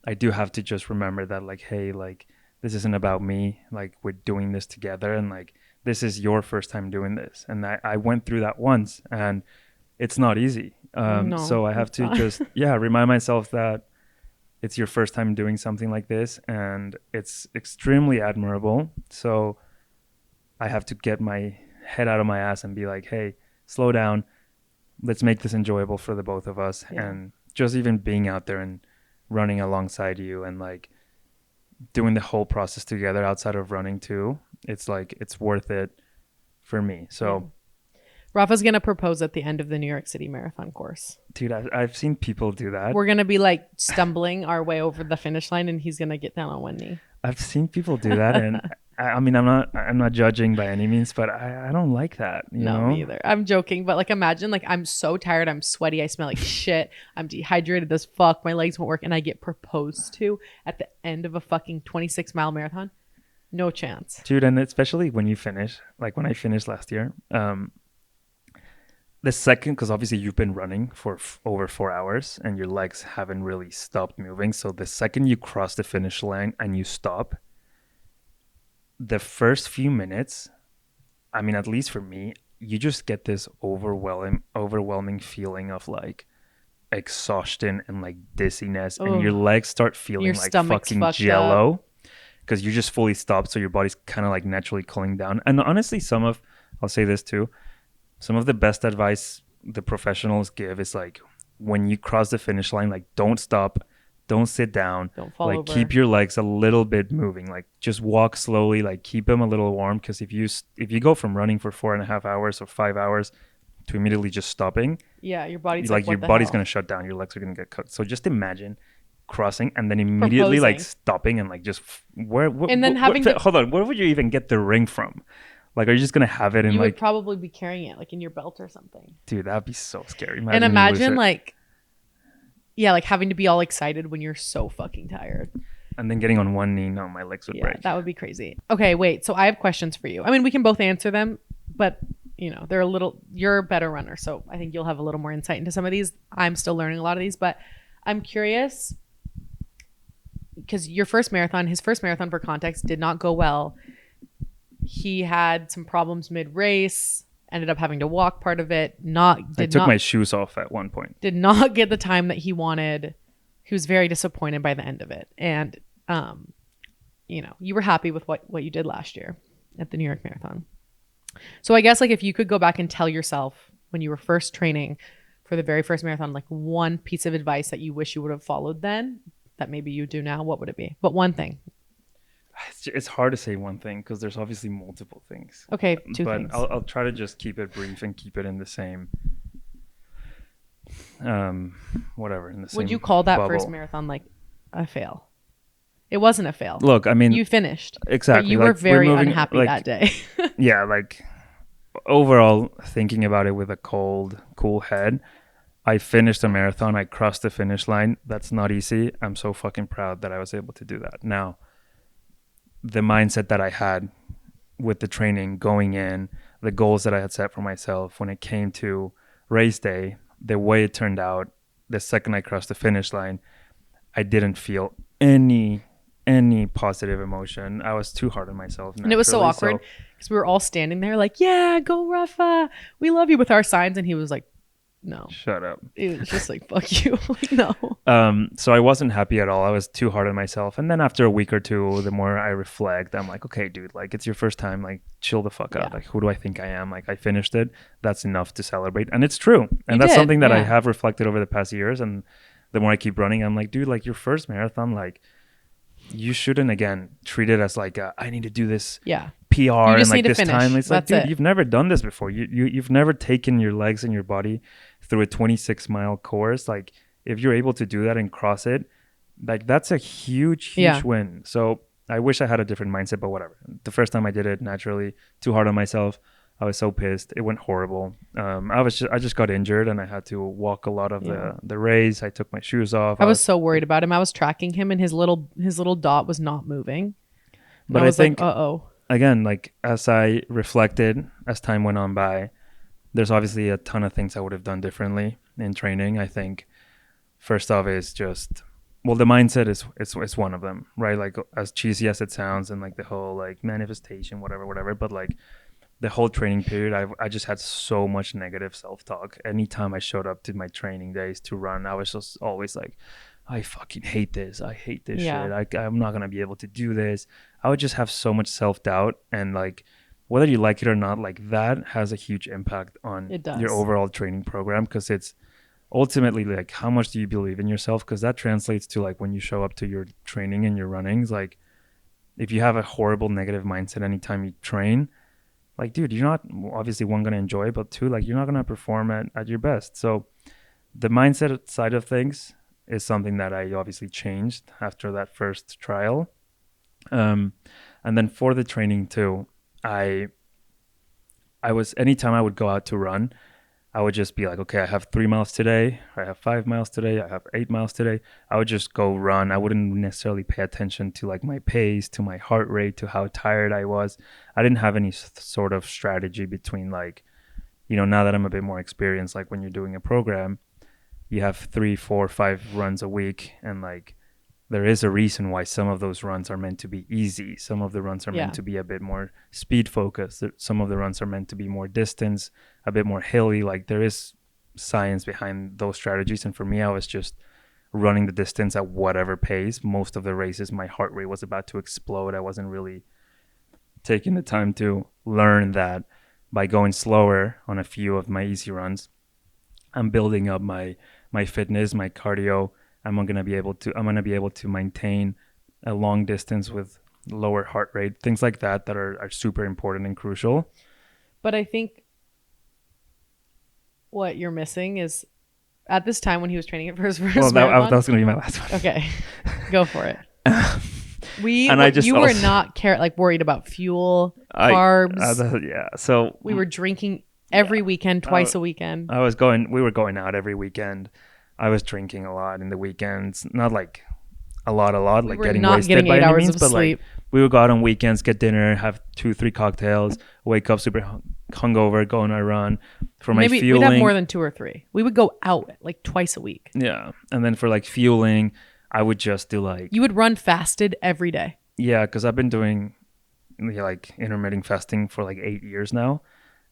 I do have to just remember that like, hey, like this isn't about me, like we're doing this together, and like this is your first time doing this, and I went through that once and it's not easy. So I have to just remind myself that it's your first time doing something like this, and it's extremely admirable. So I have to get my head out of my ass and be like, hey, slow down, let's make this enjoyable for the both of us. And just even being out there and running alongside you and like doing the whole process together outside of running too, it's like it's worth it for me. So Rafa's gonna propose at the end of the New York City Marathon course. Dude, I've seen people do that. We're gonna be like stumbling our way over the finish line, and he's gonna get down on one knee. I've seen people do that, and I mean, I'm not judging by any means, but I don't like that. You know? Me either. I'm joking, but like imagine like I'm so tired, I'm sweaty, I smell like shit, I'm dehydrated as fuck, my legs won't work, and I get proposed to at the end of a fucking 26-mile marathon. No chance, dude. And especially when you finish, like when I finished last year, the second, because obviously you've been running for over 4 hours and your legs haven't really stopped moving. So the second you cross the finish line and you stop, the first few minutes, I mean, at least for me, you just get this overwhelming feeling of like exhaustion and like dizziness. And your legs start feeling like fucking jello because you just fully stopped. So your body's kind of like naturally cooling down. And honestly, I'll say this too, some of the best advice the professionals give is like, when you cross the finish line, like don't stop, don't sit down, don't fall over. Keep your legs a little bit moving, like just walk slowly, like keep them a little warm. Because if you go from running for 4.5 hours or 5 hours to immediately just stopping, your body's your body's gonna shut down, your legs are gonna get cooked. So just imagine crossing and then immediately like stopping and like just where would you even get the ring from? Like, are you just going to have it in, you like... would probably be carrying it, like, in your belt or something. Dude, that'd be so scary. Imagine like, like, having to be all excited when you're so fucking tired. And then getting on one knee, no, my legs would break. That would be crazy. Okay, wait. So I have questions for you. I mean, we can both answer them, but, you're a better runner, so I think you'll have a little more insight into some of these. I'm still learning a lot of these, but I'm curious, because his first marathon for context did not go well. He had some problems mid-race, ended up having to walk part of it. I took my shoes off at one point. Did not get the time that he wanted. He was very disappointed by the end of it. And, you know, you were happy with what you did last year at the New York Marathon. So I guess like if you could go back and tell yourself when you were first training for the very first marathon, like one piece of advice that you wish you would have followed then that maybe you do now, what would it be? But one thing. It's hard to say one thing because there's obviously multiple things. Okay, two things. But I'll try to just keep it brief and keep it in the same, whatever. In the same. Would you call that bubble. first marathon like a fail? It wasn't a fail. Look, I mean, you finished. Exactly. But you were very unhappy that day. Yeah, like overall, thinking about it with a cool head, I finished a marathon. I crossed the finish line. That's not easy. I'm so fucking proud that I was able to do that. Now, the mindset that I had with the training going in, the goals that I had set for myself when it came to race day, the way it turned out, the second I crossed the finish line, I didn't feel any positive emotion. I was too hard on myself. And it was so awkward because we were all standing there like, yeah, go Rafa. We love you with our signs. And he was like, no. Shut up. It was just like, fuck you. Like, no. So I wasn't happy at all. I was too hard on myself. And then after a week or two, the more I reflect, I'm like, okay, dude, like it's your first time. Like chill the fuck out. Like who do I think I am? Like I finished it. That's enough to celebrate. And it's true. And that's something that I have reflected over the past years. And the more I keep running, I'm like, dude, like your first marathon, like you shouldn't again treat it as like I need to do this PR and like this time. It's like, dude, you've never done this before. You've never taken your legs and your body through a 26-mile course. Like if you're able to do that and cross it, like that's a huge win. So I wish I had a different mindset, but whatever. The first time I did it, naturally too hard on myself. I was so pissed. It went horrible. I just got injured and I had to walk a lot of the race. I took my shoes off. I was so worried about him. I was tracking him and his little dot was not moving. But I think, again, like as I reflected, as time went on by, there's obviously a ton of things I would have done differently in training. I think first off is just, well, the mindset is one of them, right? Like as cheesy as it sounds and like the whole like manifestation, whatever. But like the whole training period, I just had so much negative self-talk. Anytime I showed up to my training days to run, I was just always like, I fucking hate this. I hate this shit. I'm not going to be able to do this. I would just have so much self-doubt. And like, whether you like it or not, like that has a huge impact on your overall training program. Because it's ultimately like, how much do you believe in yourself? Because that translates to like when you show up to your training and your runnings, like if you have a horrible negative mindset anytime you train, like, dude, you're not obviously one, going to enjoy, but two, like you're not going to perform at your best. So the mindset side of things is something that I obviously changed after that first trial. And then for the training too, I was, anytime I would go out to run, I would just be like, okay, I have 3 miles today. I have 5 miles today. I have 8 miles today. I would just go run. I wouldn't necessarily pay attention to like my pace, to my heart rate, to how tired I was. I didn't have any sort of strategy between like, you know, now that I'm a bit more experienced, like when you're doing a program, you have 3, 4, 5 runs a week. And like, there is a reason why some of those runs are meant to be easy. Some of the runs are meant to be a bit more speed focused. Some of the runs are meant to be more distance, a bit more hilly. Like there is science behind those strategies. And for me, I was just running the distance at whatever pace. Most of the races, my heart rate was about to explode. I wasn't really taking the time to learn that by going slower on a few of my easy runs, I'm building up my fitness, my cardio. I'm going to be able to maintain a long distance with lower heart rate, things like that are super important and crucial. But I think what you're missing is at this time when he was training it for his first marathon. That was going to be my last one. Okay, go for it. You were not worried about fuel, carbs. So we were drinking every weekend, twice a weekend. We were going out every weekend. I was drinking a lot in the weekends, not like a lot, like getting wasted by any means, but like we would go out on weekends, get dinner, have 2-3 cocktails, wake up super hungover, go on a run. For my fueling, we'd have more than 2 or 3. We would go out like twice a week. Yeah, and then for like fueling, I would just do like, you would run fasted every day. Yeah, because I've been doing like intermittent fasting for like 8 years now.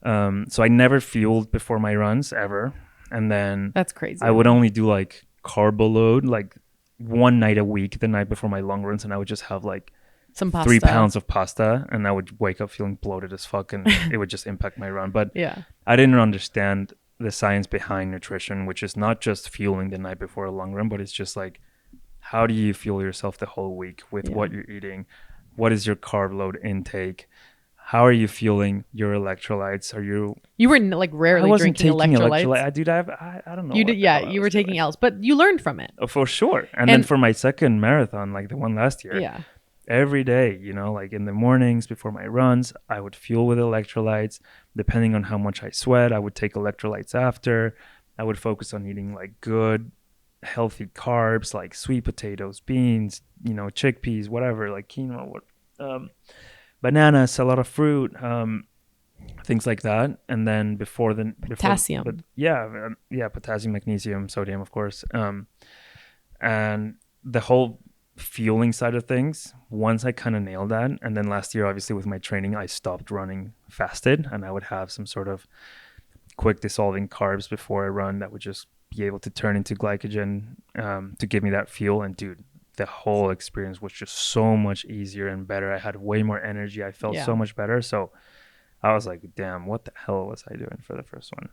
So I never fueled before my runs ever. And then That's crazy. I would only do like carbo load like one night a week, the night before my long runs, and I would just have like some pasta. 3 pounds of pasta, and I would wake up feeling bloated as fuck, and it would just impact my run. But Yeah. I didn't understand the science behind nutrition, which is not just fueling the night before a long run, but it's just like, how do you fuel yourself the whole week with what you're eating? What is your carb load intake? How are you fueling your electrolytes? Are you? You were like rarely I wasn't drinking taking electrolytes. Dude, I don't know. You what did, the yeah. hell I You was were taking doing. L's, but you learned from it. Oh, for sure. And then for my second marathon, like the one last year, Yeah. every day, you know, like in the mornings before my runs, I would fuel with electrolytes. Depending on how much I sweat, I would take electrolytes after. I would focus on eating like good, healthy carbs, like sweet potatoes, beans, you know, chickpeas, whatever, like quinoa, bananas, a lot of fruit, things like that. And then Potassium. potassium, magnesium, sodium, of course. And the whole fueling side of things, once I kind of nailed that, and then last year, obviously with my training, I stopped running fasted, and I would have some sort of quick dissolving carbs before I run that would just be able to turn into glycogen to give me that fuel. And dude, the whole experience was just so much easier and better. I had way more energy. I felt so much better. So I was like, damn, what the hell was I doing for the first one?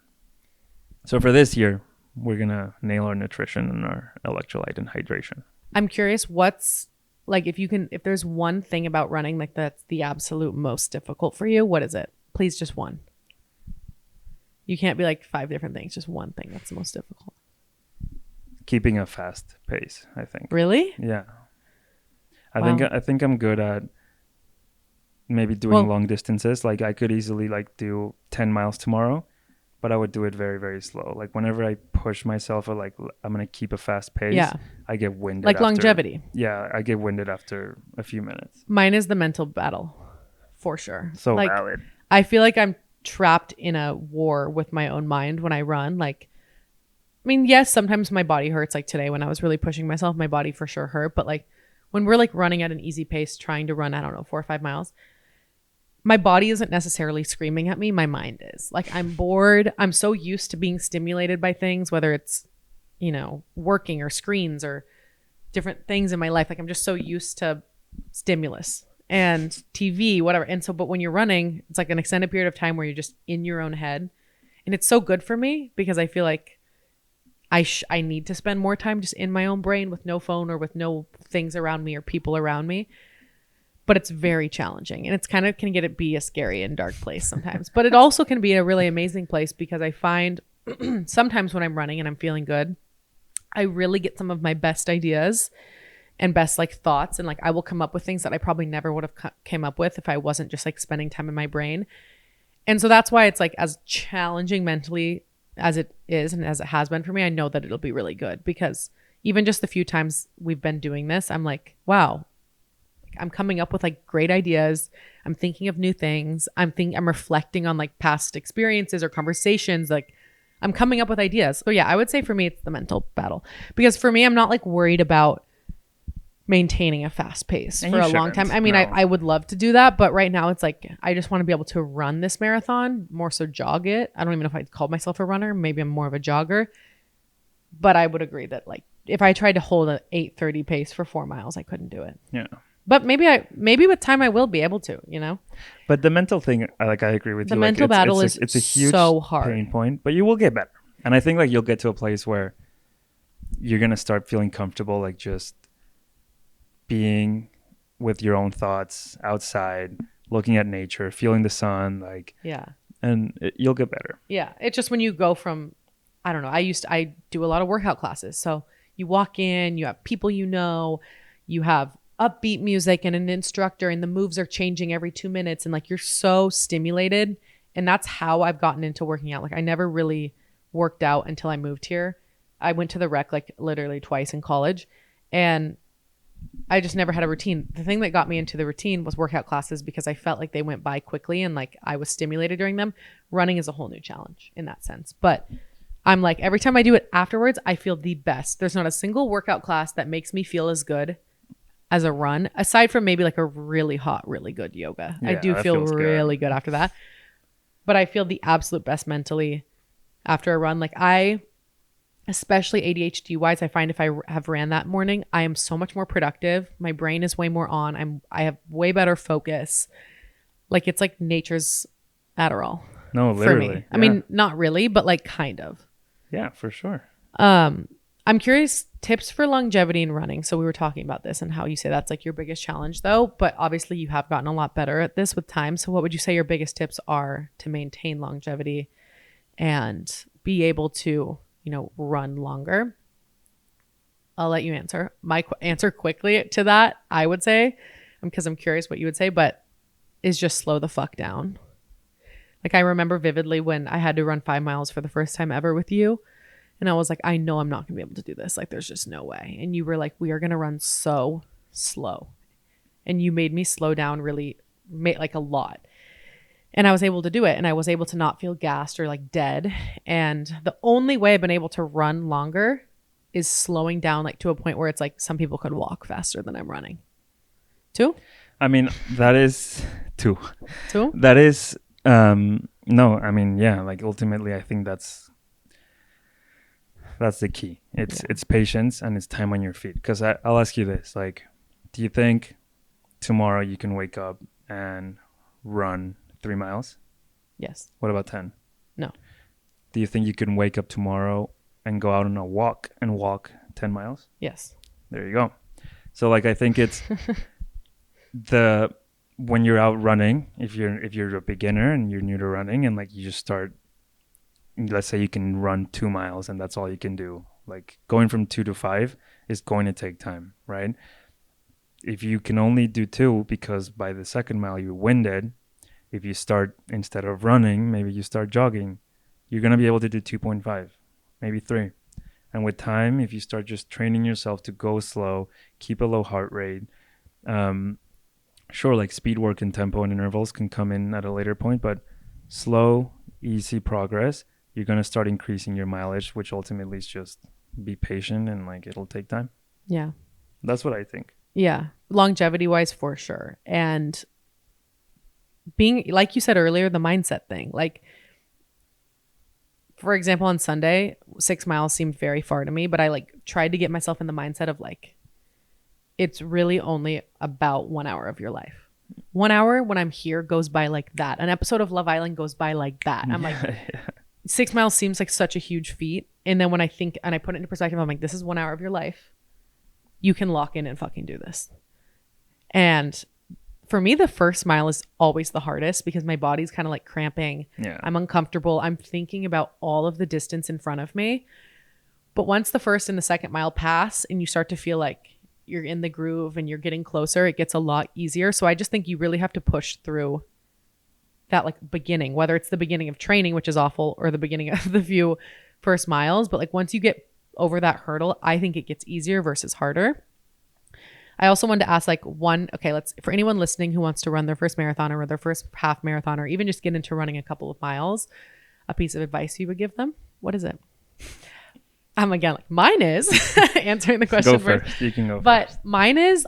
So for this year, we're going to nail our nutrition and our electrolyte and hydration. I'm curious, what's like, if there's one thing about running, like that's the absolute most difficult for you, what is it? Please, just one. You can't be like 5 different things, just one thing that's the most difficult. Keeping a fast pace, I think. Really? Yeah. I think I'm good at maybe doing long distances. Like I could easily like do 10 miles tomorrow, but I would do it very, very slow. Like whenever I push myself or like I'm going to keep a fast pace, I get winded. Like longevity. Yeah, I get winded after a fean minutes. Mine is the mental battle, for sure. So like, valid. I feel like I'm trapped in a war with my own mind when I run. Like, I mean, yes, sometimes my body hurts. Like today when I was really pushing myself, my body for sure hurt. But like when we're like running at an easy pace, trying to run, I don't know, 4 or 5 miles, my body isn't necessarily screaming at me. My mind is. Like I'm bored. I'm so used to being stimulated by things, whether it's, you know, working or screens or different things in my life. Like I'm just so used to stimulus and TV, whatever. And so, but when you're running, it's like an extended period of time where you're just in your own head. And it's so good for me because I feel like I need to spend more time just in my own brain with no phone or with no things around me or people around me. But it's very challenging, and it's kind of can be a scary and dark place sometimes. But it also can be a really amazing place because I find sometimes when I'm running and I'm feeling good, I really get some of my best ideas and best like thoughts, and like I will come up with things that I probably never would have came up with if I wasn't just like spending time in my brain. And so that's why it's like as challenging mentally as it is and as it has been for me, I know that it'll be really good because even just the few times we've been doing this, I'm like, wow, I'm coming up with like great ideas. I'm thinking of new things. I'm reflecting on like past experiences or conversations. Like I'm coming up with ideas. So yeah, I would say for me, it's the mental battle because for me, I'm not like worried about maintaining a fast pace for a long time. I mean, no. I would love to do that, but right now it's like, I just want to be able to run this marathon, more so jog it. I don't even know if I'd call myself a runner. Maybe I'm more of a jogger, but I would agree that like, if I tried to hold an 8:30 pace for 4 miles, I couldn't do it. Yeah. But maybe with time I will be able to, you know. But the mental thing, I agree with you. The mental battle is it's a huge so hard. Pain point, but you will get better. And I think like you'll get to a place where you're gonna start feeling comfortable, like just being with your own thoughts outside, looking at nature, feeling the sun, like and you'll get better. Yeah, it's just when you go from, I don't know. I do a lot of workout classes, so you walk in, you have people you know, you have upbeat music and an instructor and the moves are changing every 2 minutes and like you're so stimulated, and that's how I've gotten into working out. Like I never really worked out until I moved here. I went to the rec like literally twice in college and I just never had a routine. The thing that got me into the routine was workout classes because I felt like they went by quickly and like I was stimulated during them. Running is a whole new challenge in that sense, but I'm like every time I do it afterwards, I feel the best. There's not a single workout class that makes me feel as good as a run, aside from maybe like a really hot, really good yoga. I do feel really good after that. but I feel the absolute best mentally after a run. Like especially ADHD wise, I find if I have ran that morning, I am so much more productive. My brain is way more on. I have way better focus. Like it's like nature's Adderall. No, for literally. me. I mean, not really, but like kind of. Yeah, for sure. I'm curious, tips for longevity in running. So we were talking about this and how you say that's like your biggest challenge though, but obviously you have gotten a lot better at this with time. So what would you say your biggest tips are to maintain longevity and be able to, run longer? I'll let you answer. My answer quickly to that, I would say, because I'm curious what you would say, but is just slow the fuck down. Like I remember vividly when I had to run 5 miles for the first time ever with you. And I was like, I know I'm not going to be able to do this. Like there's just no way. And you were like, we are going to run so slow. And you made me slow down really like a lot. And I was able to do it. And I was able to not feel gassed or like dead. And the only way I've been able to run longer is slowing down like to a point where it's like some people could walk faster than I'm running. 2? I mean, that is 2. 2? That is, no, I mean, yeah, like ultimately I think that's the key. It's patience and it's time on your feet. Because I'll ask you this, like, do you think tomorrow you can wake up and run 3 miles? Yes. What about 10? No. Do you think you can wake up tomorrow and go out on a walk and walk 10 miles? Yes. There you go. So like I think it's when you're out running, if you're a beginner and you're new to running and like you just start, let's say you can run 2 miles and that's all you can do. Like going from 2 to 5 is going to take time, right? If you can only do 2 because by the second mile you're winded, if you start, instead of running, maybe you start jogging, you're going to be able to do 2.5, maybe 3. And with time, if you start just training yourself to go slow, keep a low heart rate, sure, like speed work and tempo and intervals can come in at a later point, but slow, easy progress, you're going to start increasing your mileage, which ultimately is just be patient and like it'll take time. Yeah. That's what I think. Yeah. Longevity wise, for sure. And being, like you said earlier, the mindset thing. Like, for example, on Sunday, 6 miles seemed very far to me, but I like tried to get myself in the mindset of like, it's really only about 1 hour of your life. 1 hour when I'm here goes by like that. An episode of Love Island goes by like that. I'm like, 6 miles seems like such a huge feat. And then when I think and I put it into perspective, I'm like, this is 1 hour of your life. You can lock in and fucking do this. And for me, the first mile is always the hardest because my body's kind of like cramping. Yeah. I'm uncomfortable. I'm thinking about all of the distance in front of me. But once the first and the second mile pass and you start to feel like you're in the groove and you're getting closer, it gets a lot easier. So I just think you really have to push through that like beginning, whether it's the beginning of training, which is awful, or the beginning of the few first miles. But like once you get over that hurdle, I think it gets easier versus harder. I also wanted to ask let's, for anyone listening who wants to run their first marathon or their first half marathon, or even just get into running a couple of miles, a piece of advice you would give them. What is it? I'm again like, mine is answering the question Go first. You can go but first. Mine is,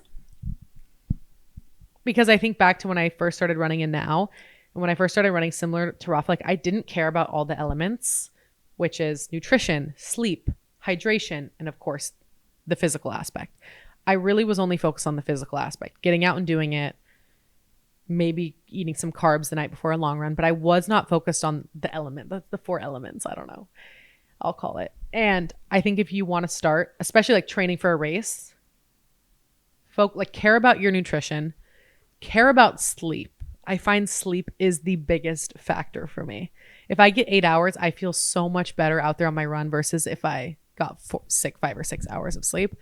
because I think back to when I first started running and now, and when I first started running similar to Rafa, like I didn't care about all the elements, which is nutrition, sleep, hydration, and of course the physical aspect. I really was only focused on the physical aspect, getting out and doing it, maybe eating some carbs the night before a long run, but I was not focused on the element, the 4 elements. I don't know, I'll call it. And I think if you want to start, especially like training for a race, care about your nutrition, care about sleep. I find sleep is the biggest factor for me. If I get 8 hours, I feel so much better out there on my run versus if I got 5 or 6 hours of sleep.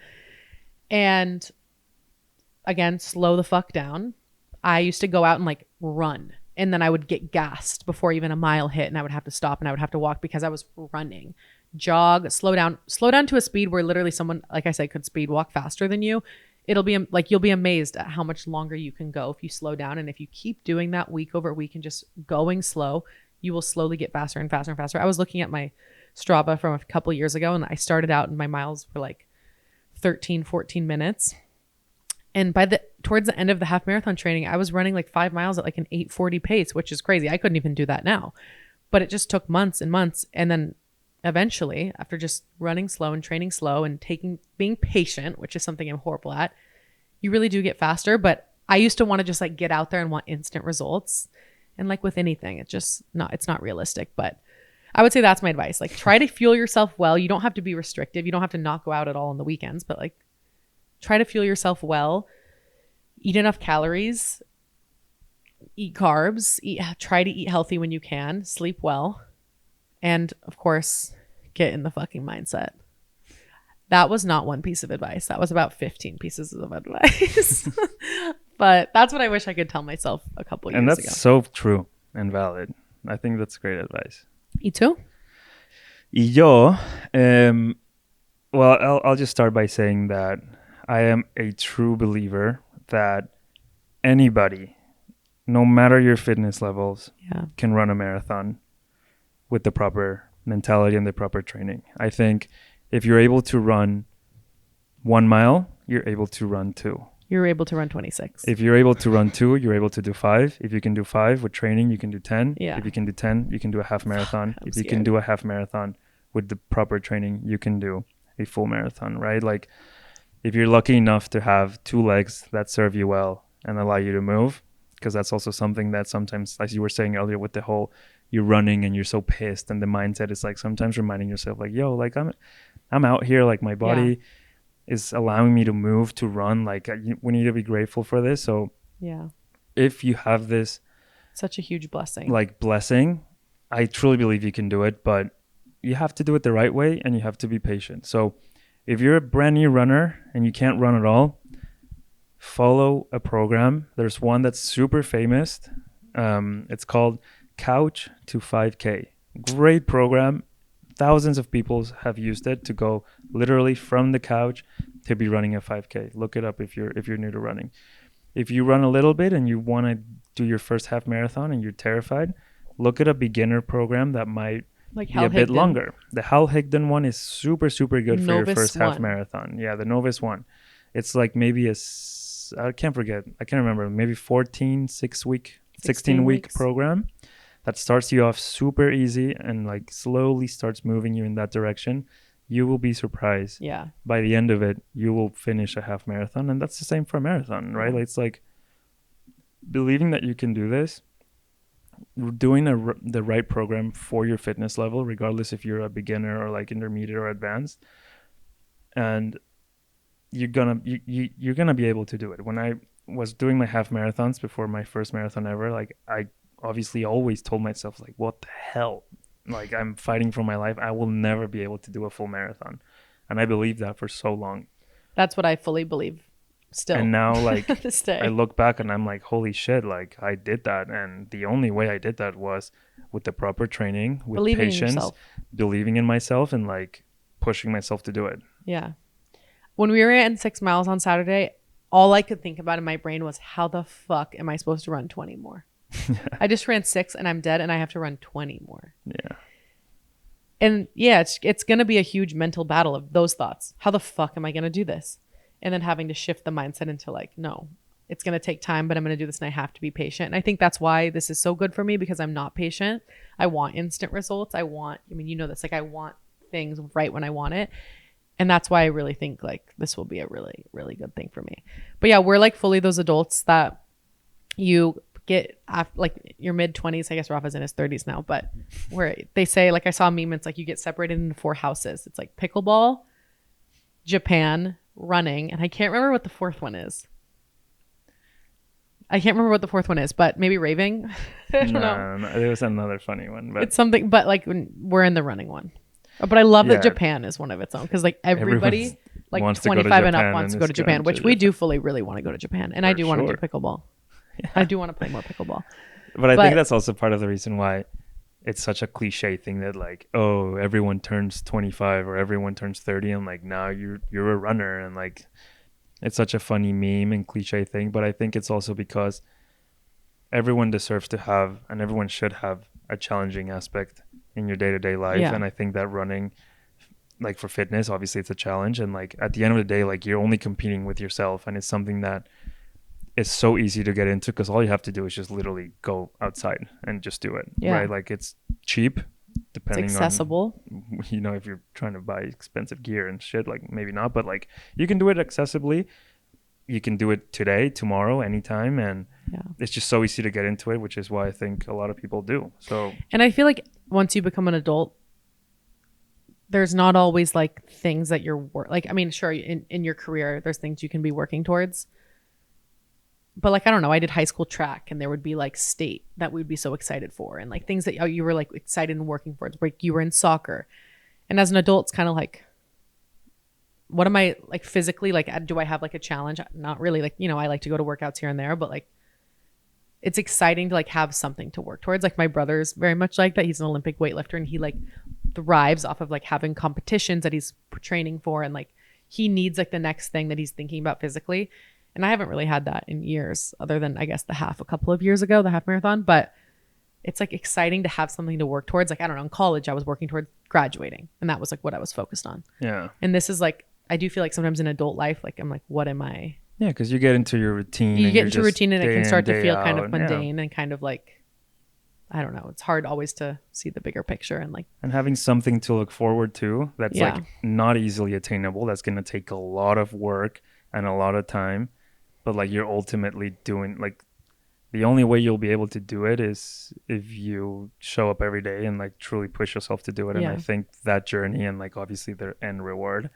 And again, slow the fuck down. I used to go out and like run, and then I would get gassed before even a mile hit, and I would have to stop and I would have to walk because I was running. Jog, slow down to a speed where literally someone, like I said, could speed walk faster than you. It'll be like, you'll be amazed at how much longer you can go if you slow down. And if you keep doing that week over week and just going slow, you will slowly get faster and faster and faster. I was looking at my Strava from a couple years ago, and I started out and my miles were like 13, 14 minutes. And towards the end of the half marathon training, I was running like 5 miles at like an 8:40 pace, which is crazy. I couldn't even do that now. But it just took months and months. And then eventually, after just running slow and training slow and being patient, which is something I'm horrible at, you really do get faster. But I used to want to just like get out there and want instant results. And like with anything, it's not realistic. But I would say that's my advice. Like, try to fuel yourself well. You don't have to be restrictive. You don't have to not go out at all on the weekends, but like, try to fuel yourself well. Eat enough calories. Eat carbs. Try to eat healthy when you can. Sleep well. And of course, get in the fucking mindset. That was not one piece of advice. That was about 15 pieces of advice. But that's what I wish I could tell myself a couple years ago. And that's so true and valid. I think that's great advice. ¿Y tú? Y yo, well, I'll just start by saying that I am a true believer that anybody, no matter your fitness levels, can run a marathon with the proper mentality and the proper training. I think if you're able to run 1 mile, you're able to run 2. You're able to run 26. If you're able to run 2, you're able to do 5. If you can do 5 with training, you can do 10. Yeah. If you can do 10, you can do a half marathon. I'm If scared. you can do a half marathon with the proper training, you can do a full marathon, right? Like, if you're lucky enough to have 2 legs that serve you well and allow you to move, because that's also something that sometimes, as you were saying earlier, with the whole you're running and you're so pissed, and the mindset is like sometimes reminding yourself like, yo, like I'm out here, like my body is allowing me to move, to run. Like, we need to be grateful for this. So if you have this, such a huge blessing, I truly believe you can do it, but you have to do it the right way and you have to be patient. So if you're a brand new runner and you can't run at all, follow a program. There's one that's super famous. It's called Couch to 5K. Great program. Thousands of people have used it to go literally from the couch to be running a 5K. Look it up if you're new to running. If you run a little bit and you want to do your first half marathon and you're terrified, look at a beginner program that might be a bit longer. The Hal Higdon one is super, super good for your first half marathon. Yeah, the novice one. It's like maybe I can't remember, maybe 16 week program that starts you off super easy and like slowly starts moving you in that direction. You will be surprised. Yeah. By the end of it, you will finish a half marathon. And that's the same for a marathon, right? It's like believing that you can do this, doing the right program for your fitness level, regardless if you're a beginner or like intermediate or advanced. And you're gonna be able to do it. When I was doing my half marathons before my first marathon ever, like I obviously always told myself like, what the hell? Like, I'm fighting for my life. I will never be able to do a full marathon. And I believed that for so long. That's what I fully believe still. And now like I look back and I'm like, holy shit, like I did that. And the only way I did that was with the proper training, with patience, believing in myself, and like pushing myself to do it. Yeah. When we ran 6 miles on Saturday, all I could think about in my brain was, how the fuck am I supposed to run 20 more? I just ran 6 and I'm dead and I have to run 20 more. Yeah. And yeah, it's going to be a huge mental battle of those thoughts. How the fuck am I going to do this? And then having to shift the mindset into like, no, it's going to take time, but I'm going to do this and I have to be patient. And I think that's why this is so good for me, because I'm not patient. I want instant results. I want things right when I want it. And that's why I really think like this will be a really, really good thing for me. But yeah, we're like fully those adults that you get like your mid 20s. I guess Rafa's in his 30s now, but where they say, like I saw a meme, it's like you get separated into 4 houses. It's like pickleball, Japan, running, and I can't remember what the fourth one is. But maybe raving. I don't know. No, there was another funny one, but it's something. But like we're in the running one. But I love that Japan is one of its own, because like everybody like 25 and up wants to go to Japan, which we do fully really want to go to Japan, and I do want to do pickleball. Yeah. I do want to play more pickleball. But I think that's also part of the reason why it's such a cliche thing that like, oh, everyone turns 25 or everyone turns 30 and like now you're a runner, and like it's such a funny meme and cliche thing. But I think it's also because everyone deserves to have, and everyone should have, a challenging aspect in your day-to-day life. And I think that running like for fitness, obviously it's a challenge, and like at the end of the day, like you're only competing with yourself, and it's something that is so easy to get into because all you have to do is just literally go outside and just do it. Yeah. Right? Like it's cheap, It's depending accessible. on, you know, if you're trying to buy expensive gear and shit, like maybe not, but like you can do it accessibly. You can do it today, tomorrow, anytime, and Yeah. it's just so easy to get into it, which is why I think a lot of people do. So, And I feel like once you become an adult, there's not always like things that you're like, I mean, sure, in your career, there's things you can be working towards. But like, I don't know, I did high school track and there would be like state that we'd be so excited for and like things that you were like excited and working towards. Like you were in soccer. And as an adult, it's kind of like, what am I like physically? Like, do I have like a challenge? Not really. Like, I like to go to workouts here and there, but like, it's exciting to like have something to work towards. Like my brother's very much like that. He's an Olympic weightlifter and he like thrives off of like having competitions that he's training for. And like, he needs like the next thing that he's thinking about physically. And I haven't really had that in years other than I guess the half a couple of years ago, the half marathon, but it's like exciting to have something to work towards. Like, I don't know, in college, I was working towards graduating and that was like what I was focused on. yeah. And this is like, I do feel like sometimes in adult life, like I'm like, what am I? Yeah, because you get into your routine. You get into routine and it can start to feel kind of out, mundane and kind of like, I don't know. It's hard always to see the bigger picture and like. And having something to look forward to that's like not easily attainable. That's going to take a lot of work and a lot of time. But like you're ultimately doing like the only way you'll be able to do it is if you show up every day and like truly push yourself to do it. And I think that journey and like obviously the end reward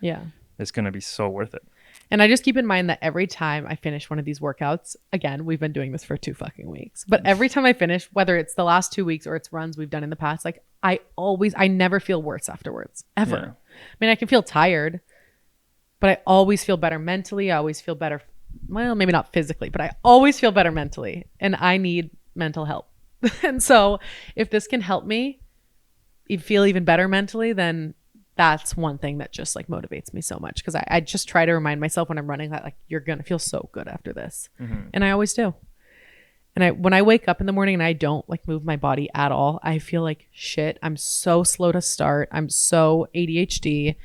is going to be so worth it. And I just keep in mind that every time I finish one of these workouts, again, we've been doing this for 2 fucking weeks, but every time I finish, whether it's the last 2 weeks or it's runs we've done in the past, like I never feel worse afterwards, ever. Yeah. I mean, I can feel tired, but I always feel better mentally. I always feel better. Well, maybe not physically, but I always feel better mentally and I need mental help. And so if this can help me feel even better mentally, then that's one thing that just like motivates me so much. Cause I just try to remind myself when I'm running that like, you're going to feel so good after this. Mm-hmm. And I always do. And when I wake up in the morning and I don't like move my body at all, I feel like shit. I'm so slow to start. I'm so ADHD.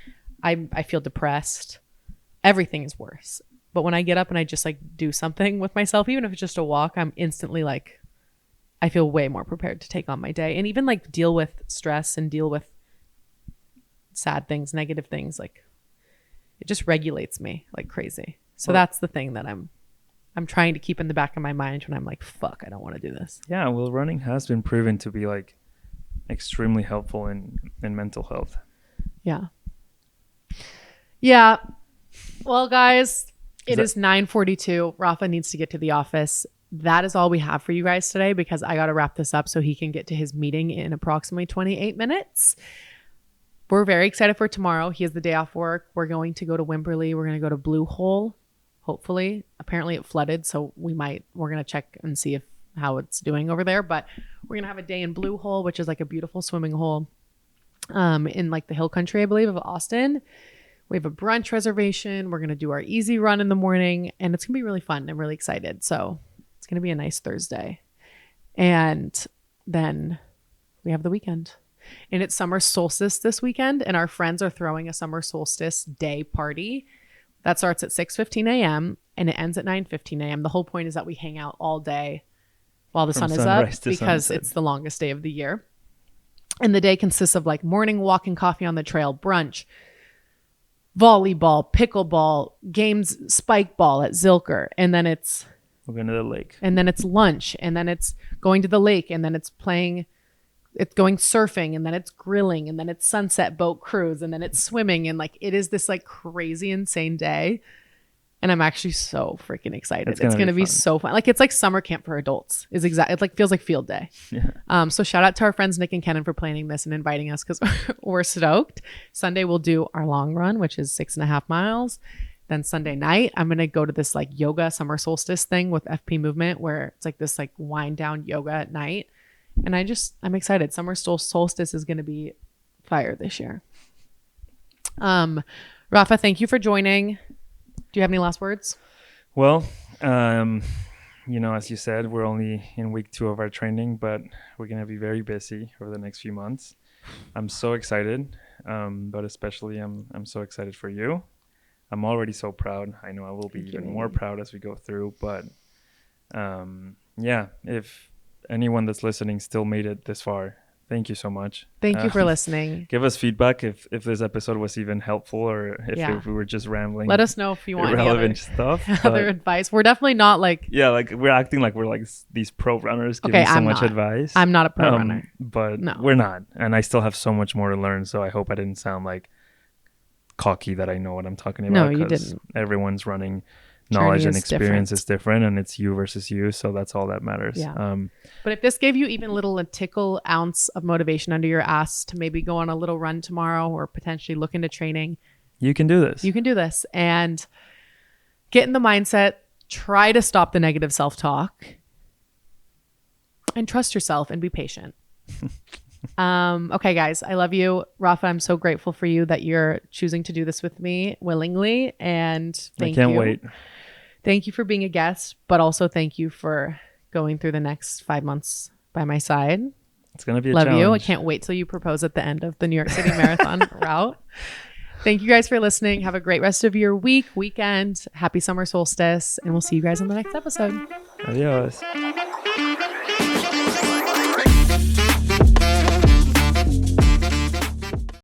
I feel depressed. Everything is worse. But when I get up and I just like do something with myself, even if it's just a walk, I'm instantly like, I feel way more prepared to take on my day and even like deal with stress and deal with sad things, negative things. Like it just regulates me like crazy. So that's the thing that I'm trying to keep in the back of my mind when I'm like, fuck, I don't want to do this. Yeah. Well, running has been proven to be like extremely helpful in mental health. Yeah. Yeah. Well, guys, it is 9:42. Rafa needs to get to the office. That is all we have for you guys today because I got to wrap this up so he can get to his meeting in approximately 28 minutes. We're very excited for tomorrow. He has the day off work. We're going to go to Wimberley. We're going to go to Blue Hole, hopefully. Apparently it flooded, so we're going to check and see how it's doing over there. But we're going to have a day in Blue Hole, which is like a beautiful swimming hole in like the hill country, I believe, of Austin. We have a brunch reservation. We're going to do our easy run in the morning, and it's going to be really fun. I'm really excited. So it's going to be a nice Thursday. And then we have the weekend. And it's summer solstice this weekend, and our friends are throwing a summer solstice day party that starts at 6:15 a.m. and it ends at 9:15 a.m. The whole point is that we hang out all day while the sun is up because sunset. It's the longest day of the year. And the day consists of like morning walk and coffee on the trail, brunch, volleyball, pickleball, games, spike ball at Zilker, and then we're going to the lake. And then it's lunch, and then it's going to the lake, and then it's going surfing, and then it's grilling, and then it's sunset boat cruise, and then it's swimming, and like it is this like crazy insane day. And I'm actually so freaking excited. It's gonna be so fun. Like it's like summer camp for adults. It like feels like field day. Yeah. So shout out to our friends Nick and Kenan for planning this and inviting us because we're stoked. Sunday we'll do our long run, which is 6.5 miles. Then Sunday night, I'm gonna go to this like yoga summer solstice thing with FP Movement where it's like this like wind down yoga at night. And I'm excited. Summer solstice is gonna be fire this year. Rafa, thank you for joining. Do you have any last words? Well, as you said, we're only in week 2 of our training, but we're going to be very busy over the next few months. I'm so excited. but especially I'm so excited for you. I'm already so proud. I know I will be even more proud as we go through. But yeah, if anyone that's listening still made it this far, thank you so much. Thank you for listening. Give us feedback if this episode was even helpful, or if we were just rambling. Let us know if you want irrelevant stuff. Other advice. We're definitely not like we're acting like we're like these pro runners giving so much advice. I'm not a pro runner, but we're not, and I still have so much more to learn. So I hope I didn't sound like cocky that I know what I'm talking about. No, you didn't. Everyone's running knowledge and experience is different, and it's you versus you, so that's all that matters. But if this gave you even a tickle ounce of motivation under your ass to maybe go on a little run tomorrow or potentially look into training, you can do this and get in the mindset. Try to stop the negative self-talk and trust yourself and be patient. Okay, guys, I love you. Rafa, I'm so grateful for you that you're choosing to do this with me willingly, and thank you. I can't wait. Thank you for being a guest, but also thank you for going through the next 5 months by my side. It's going to be a challenge. Love you. I challenge. can't wait till you propose at the end of the New York City Marathon route. Thank you guys for listening. Have a great rest of your weekend. Happy summer solstice, and we'll see you guys on the next episode. Adios.